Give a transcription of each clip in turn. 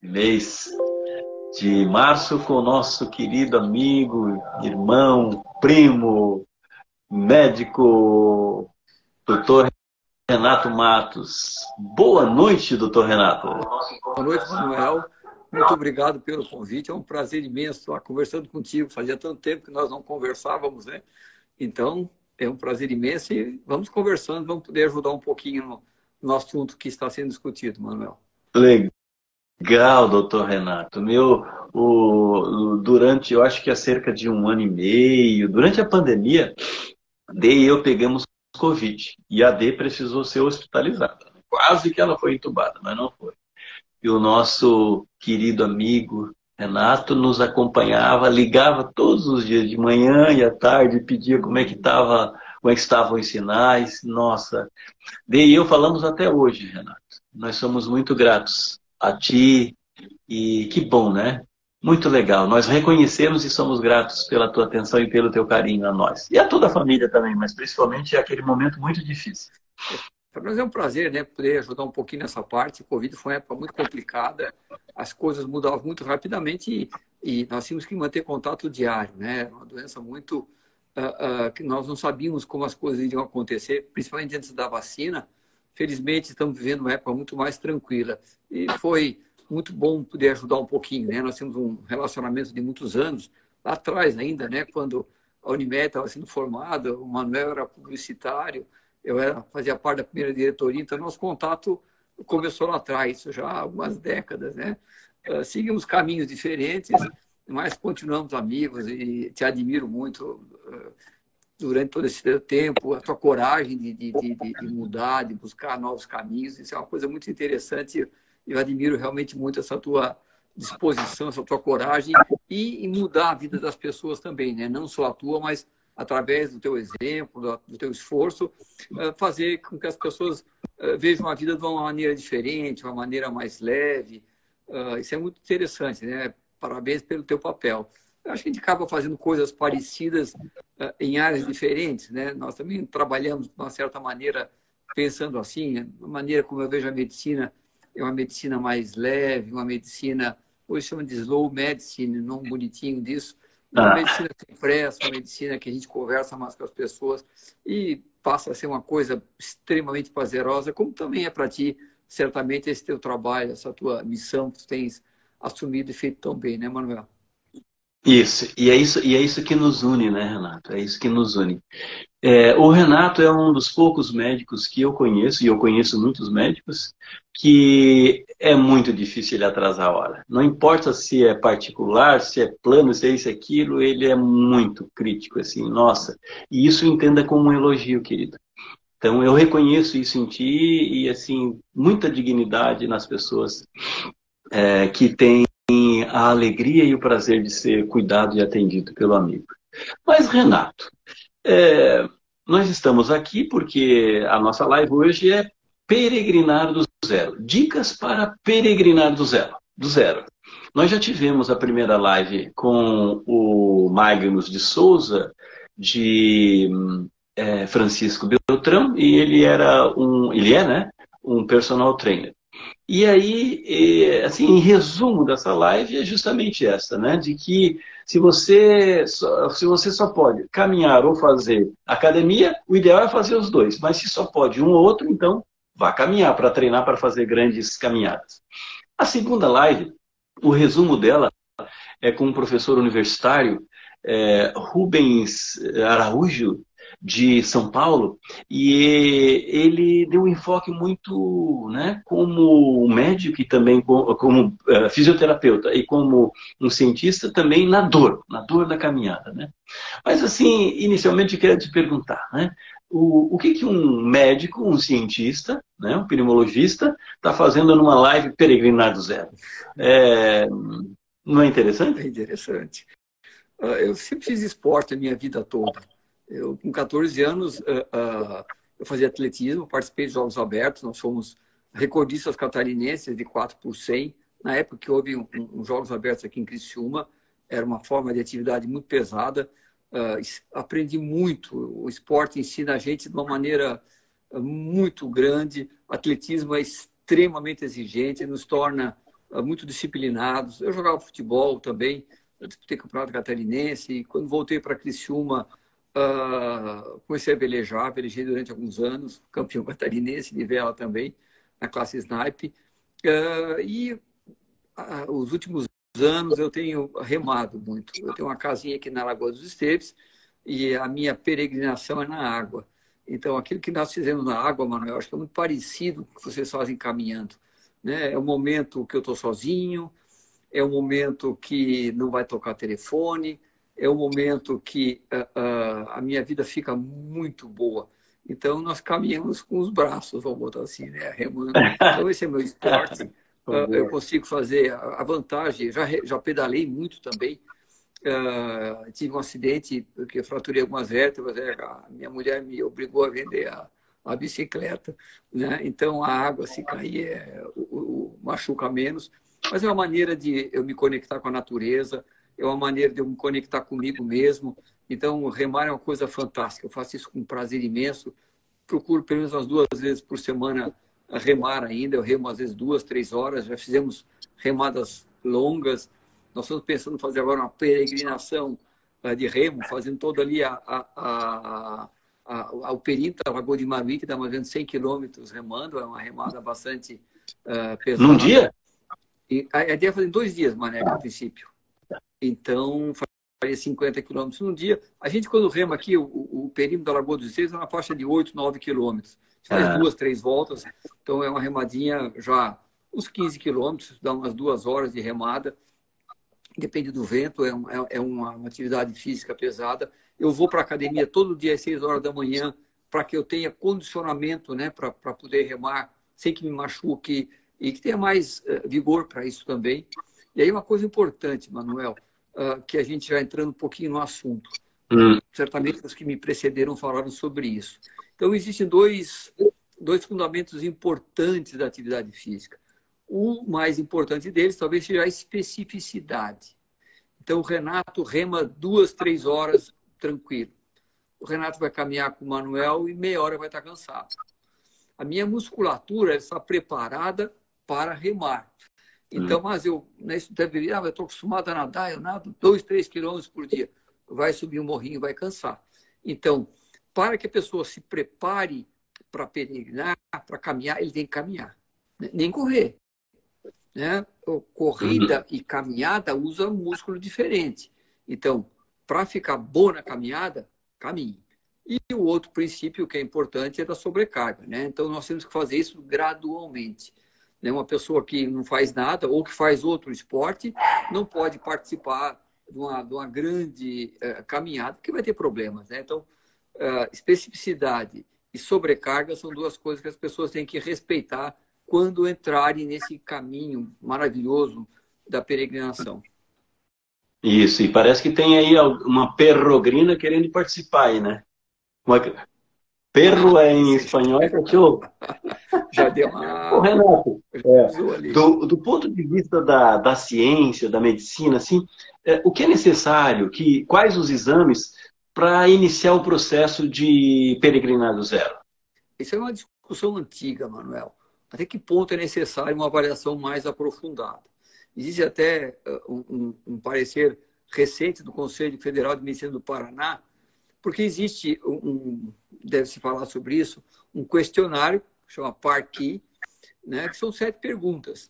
Mês de março com o nosso querido amigo, irmão, primo, médico, doutor Renato Matos. Boa noite, doutor Renato. Boa noite, Manuel. Muito obrigado pelo convite. É um prazer imenso estar conversando contigo. Fazia tanto tempo que nós não conversávamos, né? Então, é um prazer imenso e vamos conversando, vamos poder ajudar um pouquinho no assunto que está sendo discutido, Manuel. Legal, doutor Renato. Durante, eu acho que há cerca de um ano e meio, durante a pandemia, D e eu pegamos Covid e a D precisou ser hospitalizada. Quase que ela foi entubada, mas não foi. E o nosso querido amigo Renato nos acompanhava, ligava todos os dias de manhã e à tarde, pedia como é que estava, como é que estavam os sinais. Nossa, e eu falamos até hoje, Renato. Nós somos muito gratos a ti e que bom, né? Muito legal. Nós reconhecemos e somos gratos pela tua atenção e pelo teu carinho a nós. E a toda a família também, mas principalmente é aquele momento muito difícil. Para nós é um prazer, né, poder ajudar um pouquinho nessa parte. O Covid foi uma época muito complicada, as coisas mudavam muito rapidamente e nós tínhamos que manter contato diário, né? Uma doença muito que nós não sabíamos como as coisas iriam acontecer, principalmente antes da vacina. Felizmente, estamos vivendo uma época muito mais tranquila e foi muito bom poder ajudar um pouquinho, né? Nós temos um relacionamento de muitos anos, lá atrás ainda, né, quando a Unimed estava sendo formada, o Manuel era publicitário, fazia parte da primeira diretoria, então nosso contato começou lá atrás, isso já há algumas décadas, né? Seguimos caminhos diferentes, mas continuamos amigos e te admiro muito durante todo esse tempo, a tua coragem de mudar, de buscar novos caminhos, isso é uma coisa muito interessante. Eu admiro realmente muito essa tua disposição, essa tua coragem e mudar a vida das pessoas também, né? Não só a tua, mas através do teu exemplo, do teu esforço, fazer com que as pessoas vejam a vida de uma maneira diferente, uma maneira mais leve. Isso é muito interessante, né? Parabéns pelo teu papel. Eu acho que a gente acaba fazendo coisas parecidas em áreas diferentes, né? Nós também trabalhamos de uma certa maneira pensando assim, a maneira como eu vejo a medicina é uma medicina mais leve, uma medicina, hoje chama de slow medicine, não bonitinho disso, uma Ah, medicina que pressa, uma medicina que a gente conversa mais com as pessoas e passa a ser uma coisa extremamente prazerosa, como também é para ti, certamente, esse teu trabalho, essa tua missão que tu tens assumido e feito tão bem, né, Manuel? isso que nos une, né, Renato? É isso que nos une. O Renato é um dos poucos médicos que eu conheço, e eu conheço muitos médicos, que é muito difícil ele atrasar a hora. Não importa se é particular, se é plano, se é isso, aquilo, ele é muito crítico, assim, nossa. E isso entenda como um elogio, querido. Então, eu reconheço isso em ti e, assim, muita dignidade nas pessoas que têm a alegria e o prazer de ser cuidado e atendido pelo amigo. Mas, Renato, é, nós estamos aqui porque a nossa live hoje é peregrinar do zero. Dicas para peregrinar do zero. Do zero. Nós já tivemos a primeira live com o Magnus de Souza, de Francisco Beltrão, e ele é, né, um personal trainer. E aí, assim, em resumo dessa live é justamente essa, né? De que se você só pode caminhar ou fazer academia, o ideal é fazer os dois. Mas se só pode um ou outro, então vá caminhar para treinar para fazer grandes caminhadas. A segunda live, o resumo dela é com um professor universitário, Rubens Araújo, de São Paulo, e ele deu um enfoque muito, né, como médico e também como fisioterapeuta e como um cientista também na dor da caminhada, né? Mas assim, inicialmente eu queria te perguntar, né, o que um médico, um cientista, né, um pneumologista está fazendo numa live Peregrinado Zero? É, não é interessante? É interessante. Eu sempre fiz esporte a minha vida toda. Eu, com 14 anos, eu fazia atletismo, participei dos Jogos Abertos, nós fomos recordistas catarinenses de 4 por 100. Na época que houve um Jogos Abertos aqui em Criciúma, era uma forma de atividade muito pesada. Aprendi muito, o esporte ensina a gente de uma maneira muito grande, o atletismo é extremamente exigente, nos torna muito disciplinados. Eu jogava futebol também, eu disputei campeonato catarinense, e quando voltei para Criciúma, comecei a velejar, velejei durante alguns anos, campeão catarinense de vela também, na classe Snipe. Os últimos anos eu tenho remado muito. Eu tenho uma casinha aqui na Lagoa dos Esteves e a minha peregrinação é na água. Então, aquilo que nós fizemos na água, Manuel, acho que é muito parecido com o que vocês fazem caminhando, né? É um momento que eu estou sozinho, é um momento que não vai tocar telefone, é um momento que a minha vida fica muito boa. Então, nós caminhamos com os braços, vamos botar assim, né? Remando. Então, esse é meu esporte. Eu consigo fazer a vantagem. Já pedalei muito também. Tive um acidente que eu fraturei algumas vértebras. A minha mulher me obrigou a vender a bicicleta, né? Então, a água, se cair, machuca menos. Mas é uma maneira de eu me conectar com a natureza, é uma maneira de eu me conectar comigo mesmo. Então, remar é uma coisa fantástica. Eu faço isso com prazer imenso. Procuro pelo menos umas 2 vezes por semana remar ainda. Eu remo às vezes 2, 3 horas. Já fizemos remadas longas. Nós estamos pensando em fazer agora uma peregrinação de remo, fazendo todo ali o perímetro da Lagoa de Maruí, que dá mais ou menos 100 quilômetros remando. É uma remada bastante pesada. Num dia? A ideia é fazer em 2 dias, Maneca, a princípio. Então, faria 50 quilômetros num dia. A gente, quando rema aqui, o perímetro da Lagoa dos Esteves é uma faixa de 8, 9 quilômetros. A gente faz 2, 3 voltas. Então, é uma remadinha já uns 15 quilômetros, dá umas 2 horas de remada. Depende do vento, é uma atividade física pesada. Eu vou para a academia todo dia às 6 horas da manhã para que eu tenha condicionamento, né, para poder remar sem que me machuque e que tenha mais vigor para isso também. E aí uma coisa importante, Manuel, que a gente já entrando um pouquinho no assunto. Certamente os que me precederam falaram sobre isso. Então, existem dois fundamentos importantes da atividade física. O mais importante deles talvez seja a especificidade. Então, o Renato rema 2, 3 horas tranquilo. O Renato vai caminhar com o Manuel e meia hora vai estar cansado. A minha musculatura está preparada para remar. Então, mas eu estou acostumado a nadar, eu nado 2, 3 quilômetros por dia. Vai subir um morrinho, vai cansar. Então, para que a pessoa se prepare para peregrinar, para caminhar, ele tem que caminhar. Nem correr, né? Corrida e caminhada usa um músculo diferente. Então, para ficar boa na caminhada, caminhe. E o outro princípio que é importante é da sobrecarga, né? Então, nós temos que fazer isso gradualmente. Uma pessoa que não faz nada ou que faz outro esporte não pode participar de uma grande caminhada, porque vai ter problemas, né? Então, especificidade e sobrecarga são 2 coisas que as pessoas têm que respeitar quando entrarem nesse caminho maravilhoso da peregrinação. Isso, e parece que tem aí uma perrogrina querendo participar aí, né? Perro em espanhol é cachorro. Já deu uma... Ô, Renato, do ponto de vista da ciência, da medicina, assim, o que é necessário, quais os exames para iniciar o processo de peregrinado zero? Isso é uma discussão antiga, Manuel. Até que ponto é necessário uma avaliação mais aprofundada? Existe até um parecer recente do Conselho Federal de Medicina do Paraná, porque existe deve-se falar sobre isso, um questionário que chama PARQI, né, que são 7 perguntas.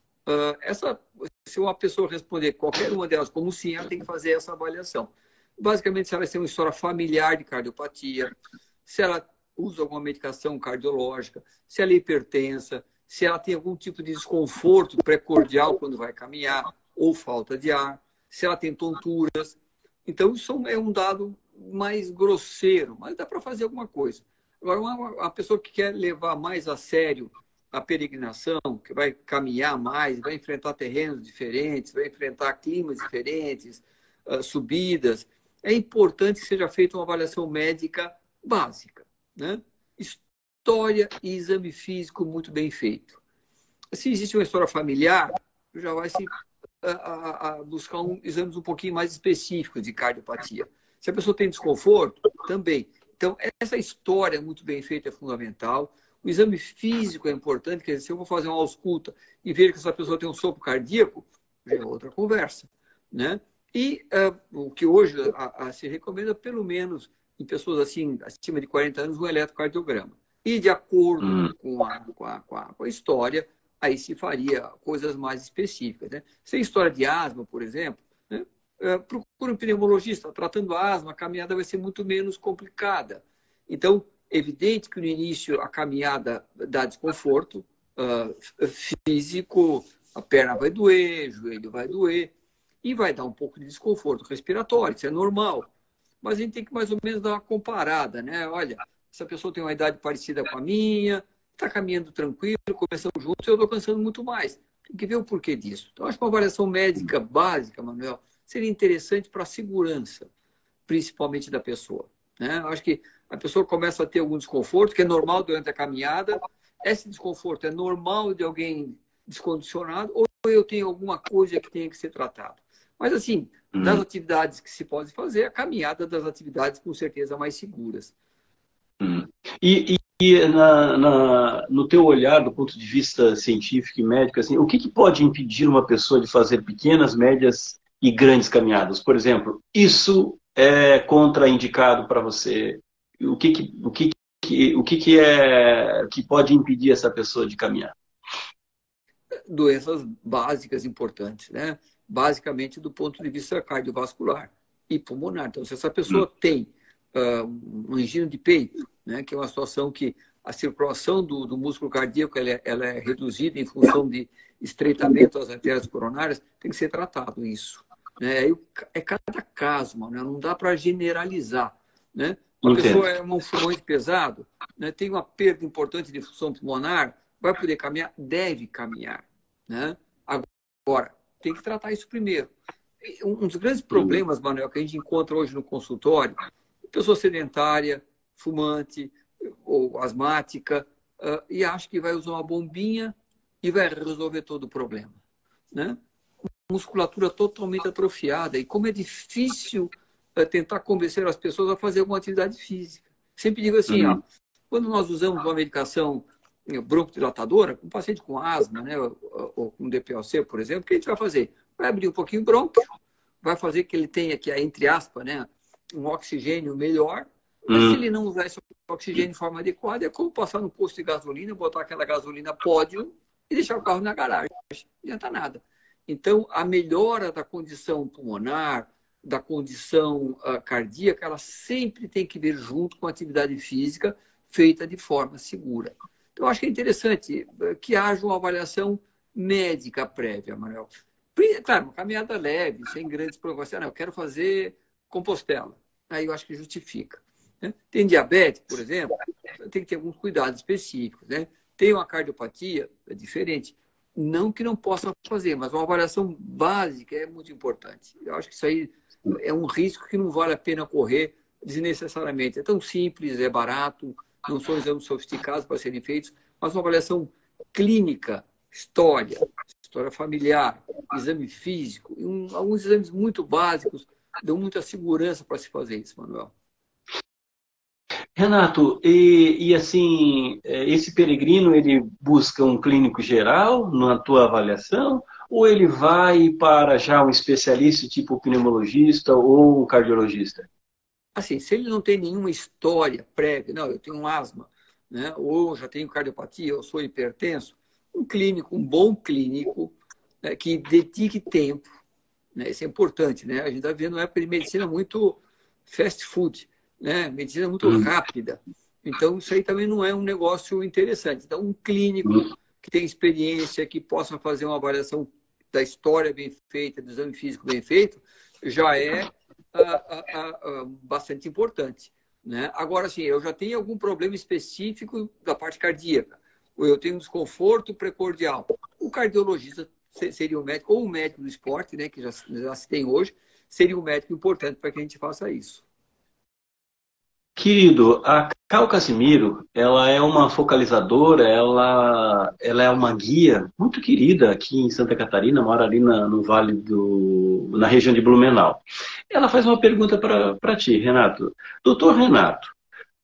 Se uma pessoa responder qualquer uma delas como sim, ela tem que fazer essa avaliação. Basicamente, se ela tem uma história familiar de cardiopatia, se ela usa alguma medicação cardiológica, se ela é hipertensa, se ela tem algum tipo de desconforto precordial quando vai caminhar, ou falta de ar, se ela tem tonturas. Então, isso é um dado mais grosseiro, mas dá para fazer alguma coisa. Agora, uma pessoa que quer levar mais a sério a peregrinação, que vai caminhar mais, vai enfrentar terrenos diferentes, vai enfrentar climas diferentes, subidas, é importante que seja feita uma avaliação médica básica, né? História e exame físico muito bem feito. Se existe uma história familiar, já vai se buscar exames um pouquinho mais específicos de cardiopatia. Se a pessoa tem desconforto, também. Então, essa história muito bem feita é fundamental. O exame físico é importante, quer dizer, se eu vou fazer uma ausculta e ver que essa pessoa tem um sopro cardíaco, já é outra conversa, né? E o que hoje se recomenda, pelo menos em pessoas assim, acima de 40 anos, um eletrocardiograma. E de acordo com a história, aí se faria coisas mais específicas, né? Se tem história de asma, por exemplo, né? Procura um pneumologista. Tratando asma, a caminhada vai ser muito menos complicada. Então, evidente que no início a caminhada dá desconforto físico, a perna vai doer, o joelho vai doer, e vai dar um pouco de desconforto respiratório, isso é normal. Mas a gente tem que mais ou menos dar uma comparada, né? Olha, essa pessoa tem uma idade parecida com a minha, está caminhando tranquilo, começamos juntos, eu estou cansando muito mais. Tem que ver o porquê disso. Então, acho que uma avaliação médica básica, Manuel, seria interessante para a segurança, principalmente da pessoa, né? Acho que a pessoa começa a ter algum desconforto, que é normal durante a caminhada. Esse desconforto é normal de alguém descondicionado, ou eu tenho alguma coisa que tenha que ser tratada. Mas, assim, das atividades que se pode fazer, a caminhada das atividades, com certeza, mais seguras. No teu olhar, do ponto de vista científico e médico, assim, o que pode impedir uma pessoa de fazer pequenas, médias e grandes caminhadas? Por exemplo, isso é contraindicado para você? O que pode impedir essa pessoa de caminhar? Doenças básicas importantes, né? Basicamente do ponto de vista cardiovascular e pulmonar. Então, se essa pessoa tem um angina de peito, né, que é uma situação que a circulação do músculo cardíaco ela é reduzida em função de estreitamento das artérias coronárias, tem que ser tratado isso, né? É cada caso, mano, não dá para generalizar, né? Uma pessoa é um fumante pesado, né, tem uma perda importante de função pulmonar, vai poder caminhar? Deve caminhar, né? Agora, tem que tratar isso primeiro. Um dos grandes problemas, Manuel, que a gente encontra hoje no consultório, pessoa sedentária, fumante ou asmática, e acha que vai usar uma bombinha e vai resolver todo o problema, né? Musculatura totalmente atrofiada. E como é difícil tentar convencer as pessoas a fazer alguma atividade física. Sempre digo assim, ó, quando nós usamos uma medicação broncodilatadora, um paciente com asma, né, ou com DPOC, por exemplo, o que a gente vai fazer? Vai abrir um pouquinho o brônquio, vai fazer que ele tenha, que entre aspas, né, um oxigênio melhor, mas se ele não usar esse oxigênio de forma adequada, é como passar no posto de gasolina, botar aquela gasolina pódio e deixar o carro na garagem. Não adianta nada. Então, a melhora da condição pulmonar, da condição cardíaca, ela sempre tem que vir junto com a atividade física feita de forma segura. Então, acho que é interessante que haja uma avaliação médica prévia, Manuel. Claro, uma caminhada leve, sem grandes preocupações. Eu quero fazer Compostela. Aí eu acho que justifica, né? Tem diabetes, por exemplo, tem que ter alguns cuidados específicos, né? Tem uma cardiopatia, é diferente. Não que não possa fazer, mas uma avaliação básica é muito importante. Eu acho que isso aí é um risco que não vale a pena correr desnecessariamente. É tão simples, é barato, não são exames sofisticados para serem feitos, mas uma avaliação clínica, história familiar, exame físico, alguns exames muito básicos dão muita segurança para se fazer isso, Manuel. Renato, assim, esse peregrino, ele busca um clínico geral na tua avaliação ou ele vai para já um especialista tipo pneumologista ou cardiologista? Assim, se ele não tem nenhuma história prévia, não, eu tenho asma, né, ou já tenho cardiopatia, eu sou hipertenso, um clínico, um bom clínico, né, que dedique tempo, né, isso é importante, né? A gente está vendo uma época de medicina muito fast food, né? Medicina muito rápida. Então, isso aí também não é um negócio interessante. Então, um clínico que tem experiência, que possa fazer uma avaliação da história bem feita, do exame físico bem feito, já é bastante importante, né? Agora, assim, eu já tenho algum problema específico da parte cardíaca, ou eu tenho um desconforto precordial. O cardiologista seria o médico, ou o médico do esporte, né, que já se tem hoje, seria um médico importante para que a gente faça isso. Querido, a Cal Casimiro, ela é uma focalizadora, ela é uma guia muito querida aqui em Santa Catarina, mora ali no Vale na região de Blumenau. Ela faz uma pergunta para ti, Renato. Doutor Renato,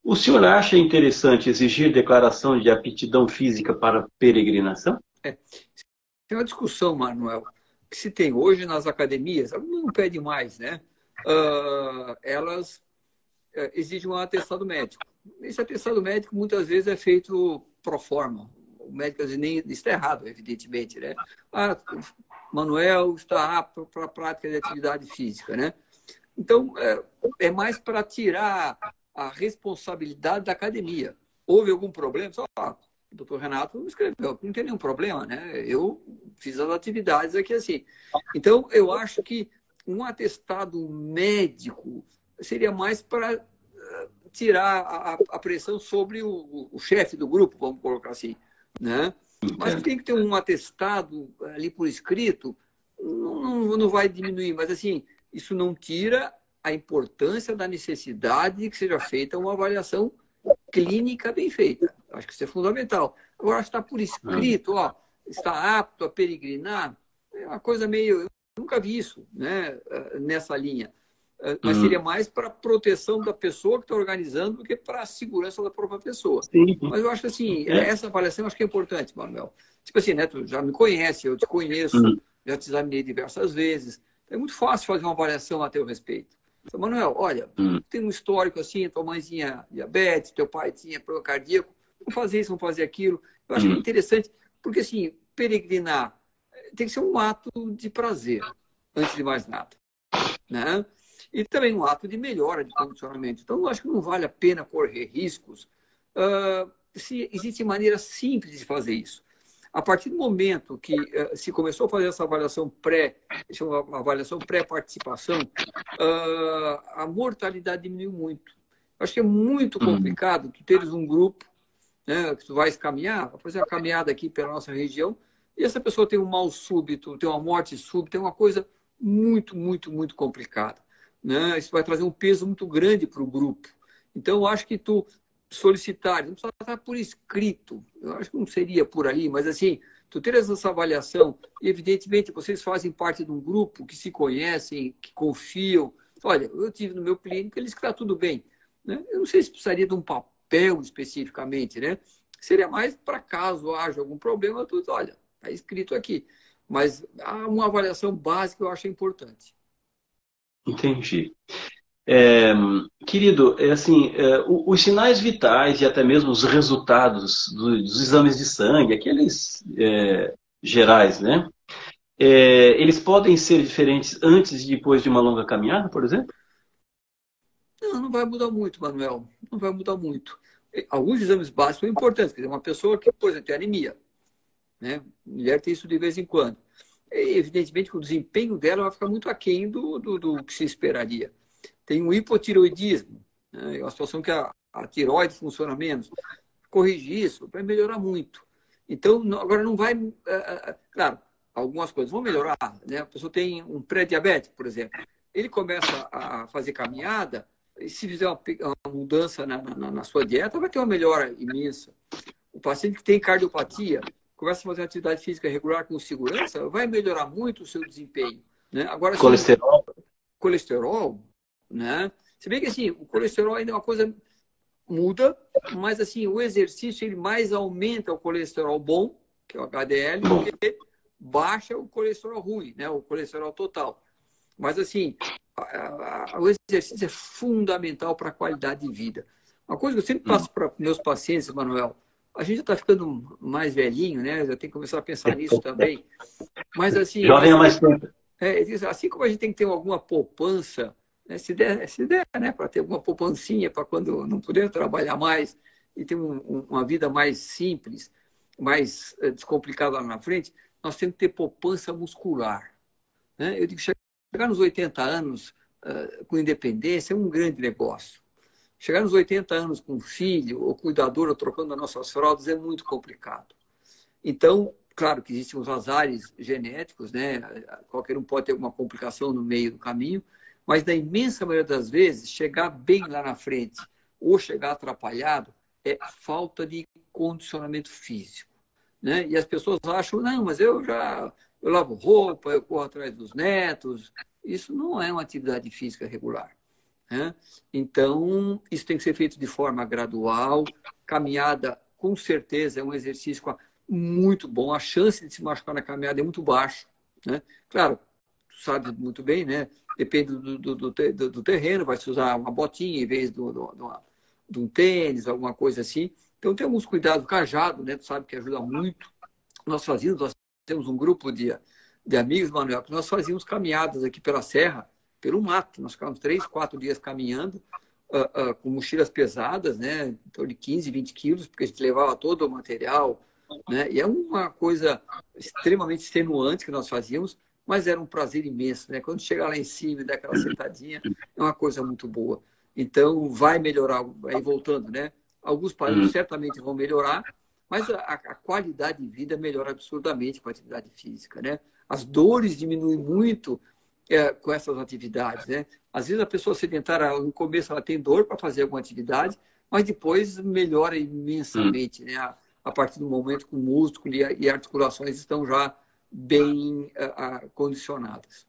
O senhor acha interessante exigir declaração de aptidão física para peregrinação? Tem uma discussão, Manuel, que se tem hoje nas academias, não pede mais, né? Elas exigem um atestado médico. Esse atestado médico muitas vezes é feito pro forma. O médico às vezes, nem está errado, evidentemente, né? Manuel está apto para a prática de atividade física, né? Então, é mais para tirar a responsabilidade da academia. Houve algum problema? Só, o doutor Renato escreveu, não tem nenhum problema, né? Eu fiz as atividades aqui assim. Então, eu acho que um atestado médico seria mais para tirar a pressão sobre o chefe do grupo, vamos colocar assim, né? Mas que tem que ter um atestado ali por escrito, não vai diminuir, mas assim, isso não tira a importância da necessidade de que seja feita uma avaliação clínica bem feita. Acho que isso é fundamental. Agora, está por escrito, está apto a peregrinar, é uma coisa meio... Eu nunca vi isso, né, nessa linha. Mas seria mais para a proteção da pessoa que está organizando do que para a segurança da própria pessoa. Sim. Mas eu acho que, assim, essa avaliação eu acho que é importante, Manuel. Tipo assim, né, tu já me conhece, eu te conheço, já te examinei diversas vezes. É muito fácil fazer uma avaliação a teu respeito. Então, Manuel, olha, tem um histórico assim, tua mãe tinha diabetes, teu pai tinha problema cardíaco, vamos fazer isso, vamos fazer aquilo. Eu acho que é interessante, porque, assim, peregrinar tem que ser um ato de prazer, antes de mais nada, né? E também um ato de melhora de condicionamento. Então, eu acho que não vale a pena correr riscos se existe maneira simples de fazer isso. A partir do momento que se começou a fazer essa avaliação pré-participação, a mortalidade diminuiu muito. Acho que é muito complicado tu teres um grupo, né, que tu vais caminhar, vai fazer uma caminhada aqui pela nossa região, e essa pessoa tem um mal súbito, tem uma morte súbita, tem uma coisa muito, muito, muito complicada, né? Isso vai trazer um peso muito grande para o grupo. Então, eu acho que tu solicitar, não precisa estar por escrito, eu acho que não seria por aí, mas assim, tu teres essa avaliação, e evidentemente vocês fazem parte de um grupo que se conhecem, que confiam. Olha, eu tive no meu clínico, eles que está tudo bem, né? Eu não sei se precisaria de um papel especificamente, né? Seria mais para caso haja algum problema, tu, olha, está escrito aqui. Mas uma avaliação básica eu acho importante. Entendi. Querido, os sinais vitais e até mesmo os resultados dos exames de sangue, aqueles gerais, né? Eles podem ser diferentes antes e depois de uma longa caminhada, por exemplo? Não vai mudar muito, Manuel. Não vai mudar muito. Alguns exames básicos são importantes. Quer dizer, uma pessoa que, por exemplo, tem anemia, né? Mulher tem isso de vez em quando. E, evidentemente, que o desempenho dela vai ficar muito aquém do que se esperaria. Tem um hipotiroidismo, né? É uma situação que a tireoide funciona menos. Corrigir isso vai melhorar muito. Então, agora não vai... claro, algumas coisas vão melhorar, né? A pessoa tem um pré-diabético, por exemplo. Ele começa a fazer caminhada, e se fizer uma mudança na sua dieta, vai ter uma melhora imensa. O paciente que tem cardiopatia, começa a fazer uma atividade física regular com segurança, vai melhorar muito o seu desempenho, né? Agora, assim, colesterol, né? Se bem que assim, o colesterol ainda é uma coisa muda, mas assim, o exercício ele mais aumenta o colesterol bom, que é o HDL, do que baixa o colesterol ruim, né? O colesterol total. Mas assim, o exercício é fundamental para a qualidade de vida. Uma coisa que eu sempre passo para meus pacientes, Manuel, a gente já está ficando mais velhinho, né? Já tem que começar a pensar nisso também. Mas assim, Jovem é mais tempo. assim como a gente tem que ter alguma poupança, né? Se der, né? Para ter alguma poupancinha para quando não puder trabalhar mais e ter uma vida mais simples, mais descomplicada lá na frente, nós temos que ter poupança muscular, né? Eu digo, chegar nos 80 anos com independência é um grande negócio. Chegar nos 80 anos com filho ou cuidador ou trocando as nossas fraldas é muito complicado. Então, claro que existem os azares genéticos, né? Qualquer um pode ter alguma complicação no meio do caminho, mas na imensa maioria das vezes, chegar bem lá na frente ou chegar atrapalhado é falta de condicionamento físico, né? E as pessoas acham, não, mas eu lavo roupa, eu corro atrás dos netos. Isso não é uma atividade física regular. né? Então, isso tem que ser feito de forma gradual. Caminhada, com certeza, é um exercício muito bom. A chance de se machucar na caminhada é muito baixa, né? Claro, tu sabe muito bem, né? Depende do terreno, vai se usar uma botinha em vez de um tênis, alguma coisa assim. Então, tem alguns cuidados. O cajado, né? Tu sabe que ajuda muito. Nós temos um grupo de amigos, Manuel, que nós fazíamos caminhadas aqui pela serra, pelo mato. Nós ficávamos 3, 4 dias caminhando, com mochilas pesadas, né? Em torno de 15, 20 quilos, porque a gente levava todo o material, né? E é uma coisa extremamente extenuante que nós fazíamos, mas era um prazer imenso, né? Quando chegar lá em cima e dar aquela sentadinha, é uma coisa muito boa. Então, vai melhorar, aí voltando, né? Alguns parâmetros certamente vão melhorar, mas a qualidade de vida melhora absurdamente com a atividade física, né? As dores diminuem muito com essas atividades, né? Às vezes a pessoa sedentária, no começo ela tem dor para fazer alguma atividade, mas depois melhora imensamente, né? A partir do momento que o músculo e articulações estão já bem condicionadas.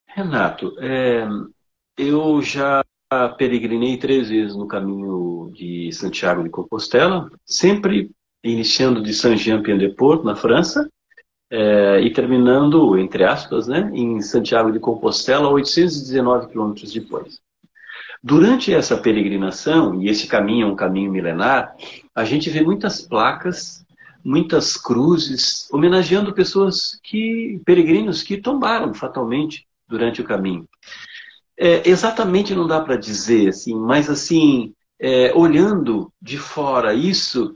Renato, eu já peregrinei 3 vezes no caminho de Santiago de Compostela, sempre iniciando de Saint-Jean-Pied-de-Port, na França, e terminando, entre aspas, né, em Santiago de Compostela, 819 quilômetros depois. Durante essa peregrinação, e esse caminho é um caminho milenar, a gente vê muitas placas, muitas cruzes, homenageando pessoas peregrinos que tombaram fatalmente durante o caminho. Exatamente não dá para dizer, assim, mas assim, olhando de fora isso,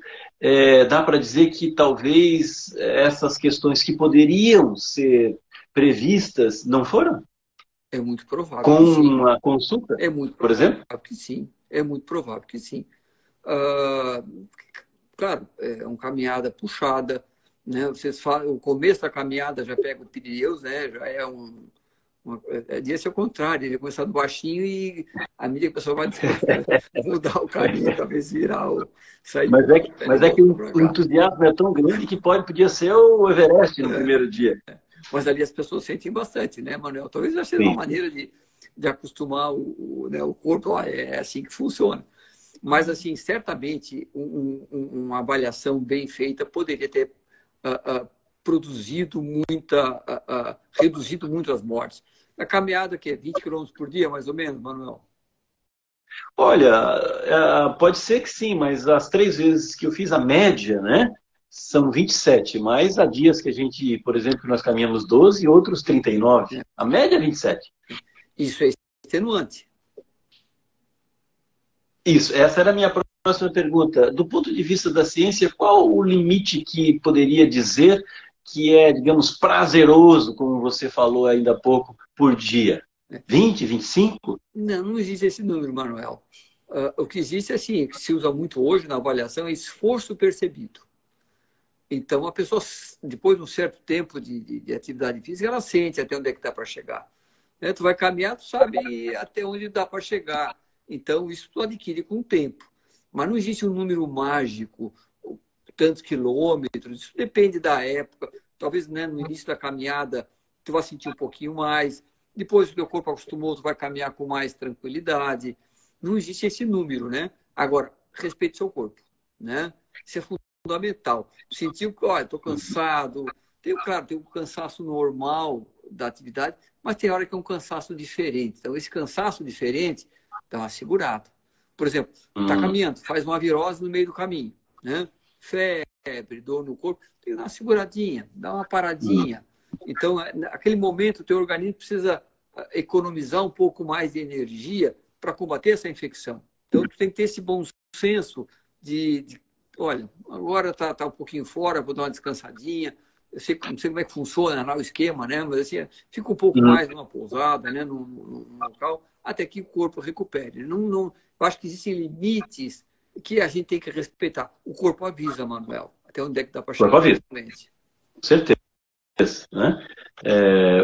dá para dizer que talvez essas questões que poderiam ser previstas não foram? É muito provável Com que sim. uma consulta, É muito por provável exemplo? que sim. É muito provável que sim. Ah, claro, é uma caminhada puxada, né? Vocês falam, o começo da caminhada já pega o Pirineus, né? Já é devia ser o contrário, ele começar do baixinho e à medida que a pessoa vai mudar o caminho, talvez sair de Mas é que Pernambuco o para o cá. entusiasmo é tão grande que podia ser o Everest no primeiro dia. Mas ali as pessoas sentem bastante, né, Manuel? Talvez já seja uma Sim. maneira de acostumar né, o corpo, é assim que funciona. Mas, assim, certamente uma avaliação bem feita poderia ter produzido reduzido muito as mortes. A caminhada, que é 20 quilômetros por dia, mais ou menos, Manuel? Olha, pode ser que sim, mas as 3 vezes que eu fiz a média, né, são 27, mas há dias que a gente, por exemplo, nós caminhamos 12 e outros 39. É. A média é 27. Isso é extenuante. Isso, essa era a minha próxima pergunta. Do ponto de vista da ciência, qual o limite que poderia dizer que é, digamos, prazeroso, como você falou ainda há pouco, por dia? 20, 25? Não, não existe esse número, Manuel. O que existe, assim, que se usa muito hoje na avaliação, é esforço percebido. Então, a pessoa, depois de um certo tempo de atividade física, ela sente até onde é que dá para chegar. Né? Tu vai caminhar, tu sabe até onde dá para chegar. Então, isso tu adquire com o tempo. Mas não existe um número mágico, tantos quilômetros, isso depende da época. Talvez, né, no início da caminhada tu vai sentir um pouquinho mais, depois o teu corpo acostumou, tu vai caminhar com mais tranquilidade. Não existe esse número, né? Agora, respeite seu corpo, né? Isso é fundamental. Sentiu que, olha, estou cansado. Claro, tem um cansaço normal da atividade, mas tem hora que é um cansaço diferente. Então, esse cansaço diferente dá uma segurada. Por exemplo, está caminhando, faz uma virose no meio do caminho, né? Febre, dor no corpo, tem que dar uma seguradinha, dar uma paradinha. Então, naquele momento, o teu organismo precisa economizar um pouco mais de energia para combater essa infecção. Então, tu tem que ter esse bom senso olha, agora tá um pouquinho fora, vou dar uma descansadinha. Eu não sei como é que funciona lá o esquema, né? Mas assim, fica um pouco mais numa pousada, né? Num local, até que o corpo recupere. Eu acho que existem limites que a gente tem que respeitar. O corpo avisa, Manuel, até onde é que dá para chegar. Corpo avisa, com certeza. Né?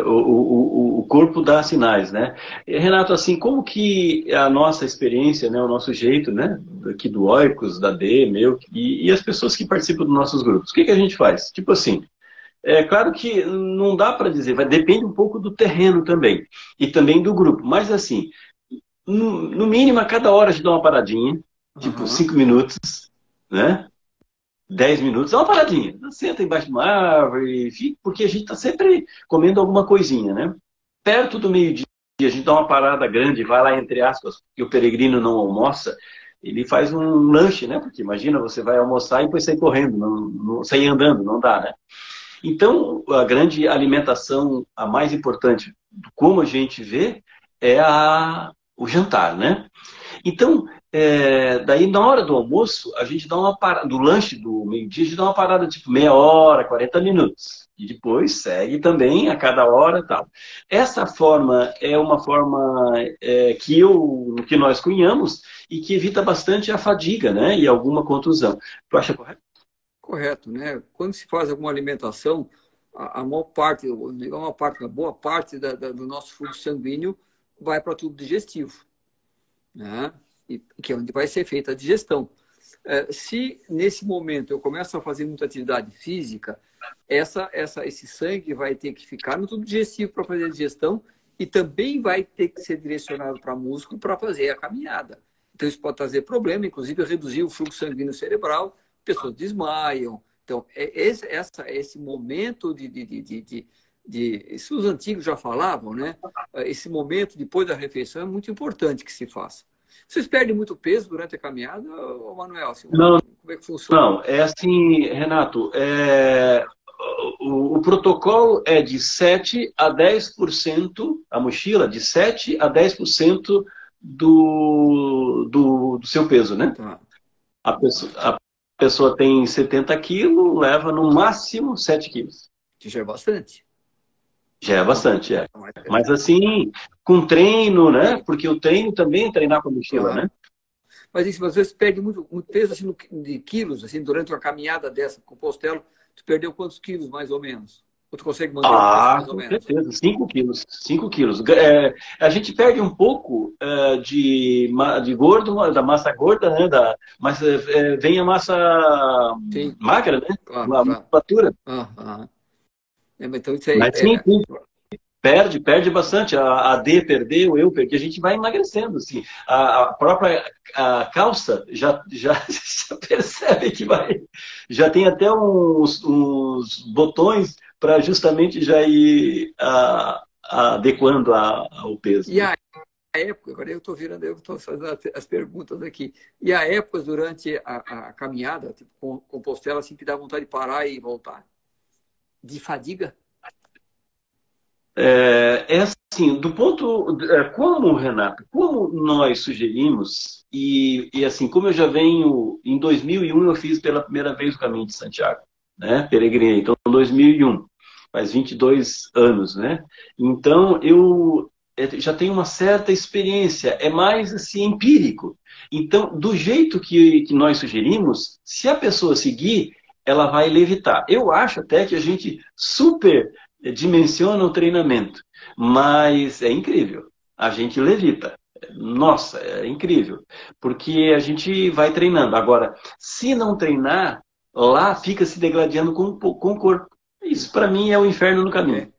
O corpo dá sinais, né? Renato, assim, como que a nossa experiência, né, o nosso jeito, né, aqui do Oikos, da D, meu, e as pessoas que participam dos nossos grupos, o que a gente faz? Tipo assim, É claro que não dá para dizer, depende um pouco do terreno também, e também do grupo. Mas assim, no mínimo, a cada hora a gente dá uma paradinha, tipo Aham. 5 minutos, né? 10 minutos, é uma paradinha. Senta embaixo de uma árvore, porque a gente está sempre comendo alguma coisinha, né? Perto do meio-dia, a gente dá uma parada grande, vai lá, entre aspas, porque o peregrino não almoça, ele faz um lanche, né? Porque imagina, você vai almoçar e depois sair correndo, sair andando, não dá, né? Então, a grande alimentação, a mais importante, como a gente vê, é o jantar, né? Então, daí na hora do almoço, a gente dá uma parada, do lanche do meio-dia, a gente dá uma parada tipo meia hora, 40 minutos. E depois segue também a cada hora e tal. Essa forma é uma forma que nós cunhamos e que evita bastante a fadiga, né? E alguma contusão. Tu acha correto? Correto, né? Quando se faz alguma alimentação, a maior parte, uma parte, uma boa parte do nosso fluxo sanguíneo vai para tubo digestivo, né? E, que é onde vai ser feita a digestão. Se nesse momento eu começo a fazer muita atividade física, esse sangue vai ter que ficar no tubo digestivo para fazer a digestão e também vai ter que ser direcionado para músculo para fazer a caminhada. Então isso pode trazer problema, inclusive reduzir o fluxo sanguíneo cerebral, pessoas desmaiam. Então, esse momento isso os antigos já falavam, né? Esse momento depois da refeição é muito importante que se faça. Vocês perdem muito peso durante a caminhada, ô Manuel? Assim, Não, como é que funciona? não. É assim, Renato, o protocolo é de 7 a 10%, a mochila, de 7 a 10% do seu peso, né? Tá. A pessoa tem 70 quilos, leva no máximo 7 quilos. Que já é bastante. Já é Então, bastante, é. Mas assim, com treino, né? sim, Porque o treino também é treinar com a mochila, claro. né? Mas isso, às vezes perde muito peso assim, de quilos, assim, durante uma caminhada dessa, com Compostela, tu perdeu quantos quilos, mais ou menos? Ou tu consegue manter o peso, Ah, mais ou com menos? certeza. 5 quilos. 5 quilos. A gente perde um pouco de gordo, da massa gorda, né? Mas vem a massa Sim, magra, né? claro, A claro. musculatura. Aham. Mas então, isso aí Mas sim, sim, perde bastante. A D perdeu, eu perdi. A gente vai emagrecendo, assim. A própria calça já percebe que vai. Já tem até uns botões para justamente já ir adequando ao peso, e né? a época, agora eu estou fazendo as perguntas aqui. E há épocas durante a caminhada, tipo com Compostela, assim, que dá vontade de parar e voltar? De fadiga? É assim, do ponto, como, Renato, como nós sugerimos, e assim, como eu já venho, em 2001 eu fiz pela primeira vez o Caminho de Santiago, né? Peregrinei, então em 2001, faz 22 anos, né? Então eu já tenho uma certa experiência, é mais assim, empírico. Então, do jeito que nós sugerimos, se a pessoa seguir, ela vai levitar. Eu acho até que a gente super dimensiona o treinamento, mas é incrível. A gente levita. Nossa, é incrível. Porque a gente vai treinando. Agora, se não treinar, lá fica se degladiando com o corpo. Isso, para mim, é o inferno no caminho.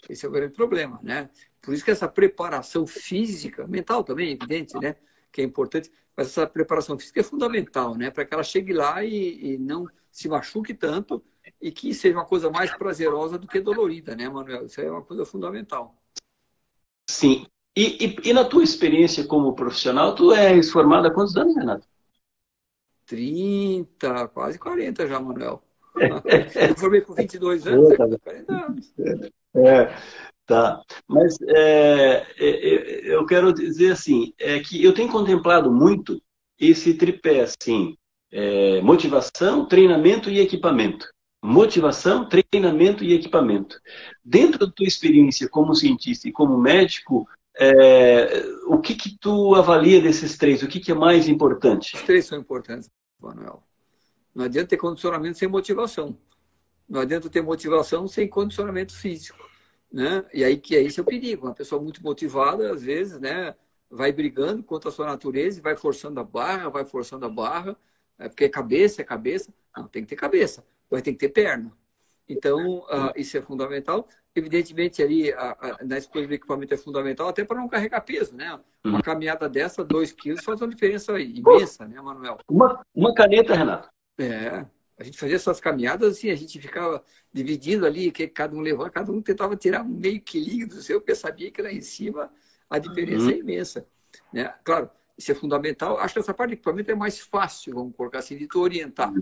É, esse é o grande problema, né? Por isso que essa preparação física, mental também, evidente, né? Que é importante, mas essa preparação física é fundamental, né? Para que ela chegue lá e não se machuque tanto e que seja uma coisa mais prazerosa do que dolorida, né, Manuel? Isso é uma coisa fundamental. Sim. E na tua experiência como profissional, tu és formada há quantos anos, Renato? 30, quase 40 já, Manuel. Eu formei com 22 anos, Boa, é tá quase 40 anos. É, tá. Mas eu quero dizer assim, que eu tenho contemplado muito esse tripé, assim, motivação, treinamento e equipamento. Motivação, treinamento e equipamento. Dentro da tua experiência como cientista e como médico, o que tu avalia desses três? O que é mais importante? Os três são importantes, Manuel. Não adianta ter condicionamento sem motivação. Não adianta ter motivação sem condicionamento físico, né? E aí que é esse é o perigo. Uma pessoa muito motivada, às vezes, né, vai brigando contra a sua natureza e vai forçando a barra, porque é cabeça. Não, tem que ter cabeça, vai ter que ter perna. Então, isso é fundamental. Evidentemente, ali, na escolha do equipamento é fundamental, até para não carregar peso, né? Uma caminhada dessa, 2 quilos, faz uma diferença imensa, né, Manuel? Uma caneta, Renato. É, a gente fazia essas caminhadas assim, a gente ficava dividindo ali, que cada um levava, cada um tentava tirar meio quilinho do seu, porque sabia que lá em cima a diferença é imensa, né? Claro, isso é fundamental. Acho que essa parte do equipamento é mais fácil, vamos colocar assim, de te orientar,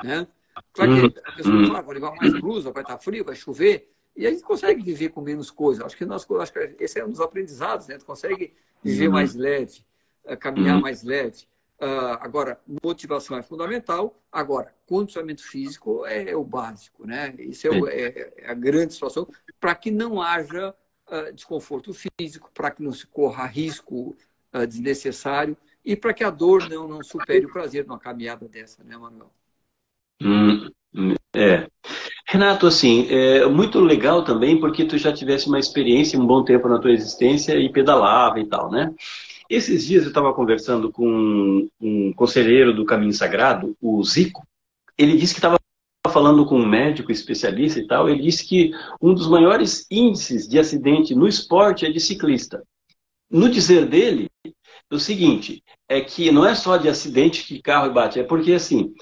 né? Claro que a pessoa fala, vou levar mais blusa, vai estar frio, vai chover, e a gente consegue viver com menos coisa. Acho que esse é um dos aprendizados, né? Tu consegue viver mais leve, caminhar mais leve. Agora, motivação é fundamental. Agora, condicionamento físico é o básico, né? Isso é a grande situação para que não haja desconforto físico, para que não se corra risco desnecessário e para que a dor não supere o prazer numa caminhada dessa, né, Manuel? É. Renato, assim, é muito legal também porque tu já tivesse uma experiência, um bom tempo na tua existência e pedalava e tal, né? Esses dias eu estava conversando com um conselheiro do Caminho Sagrado, o Zico. Ele disse que estava falando com um médico especialista e tal. Ele disse que um dos maiores índices de acidente no esporte é de ciclista. No dizer dele, o seguinte, é que não é só de acidente que carro bate, é porque assim,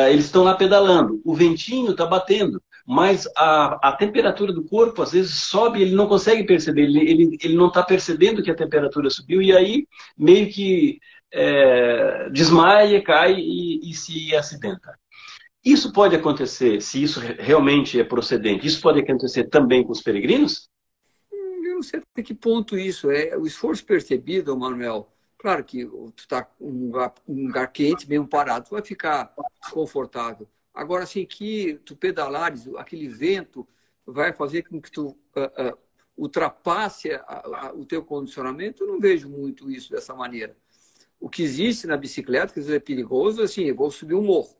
eles estão lá pedalando, o ventinho está batendo, mas a temperatura do corpo às vezes sobe e ele não consegue perceber, ele não está percebendo que a temperatura subiu e aí meio que desmaia, cai e se acidenta. Isso pode acontecer, se isso realmente é procedente, isso pode acontecer também com os peregrinos? Eu não sei até que ponto isso é. O esforço percebido, Manuel, claro que tu está um lugar quente, mesmo parado, tu vai ficar desconfortável. Agora, assim, que tu pedalares, aquele vento vai fazer com que tu ultrapasse o teu condicionamento, eu não vejo muito isso dessa maneira. O que existe na bicicleta, que às vezes é perigoso, assim, eu vou subir um morro,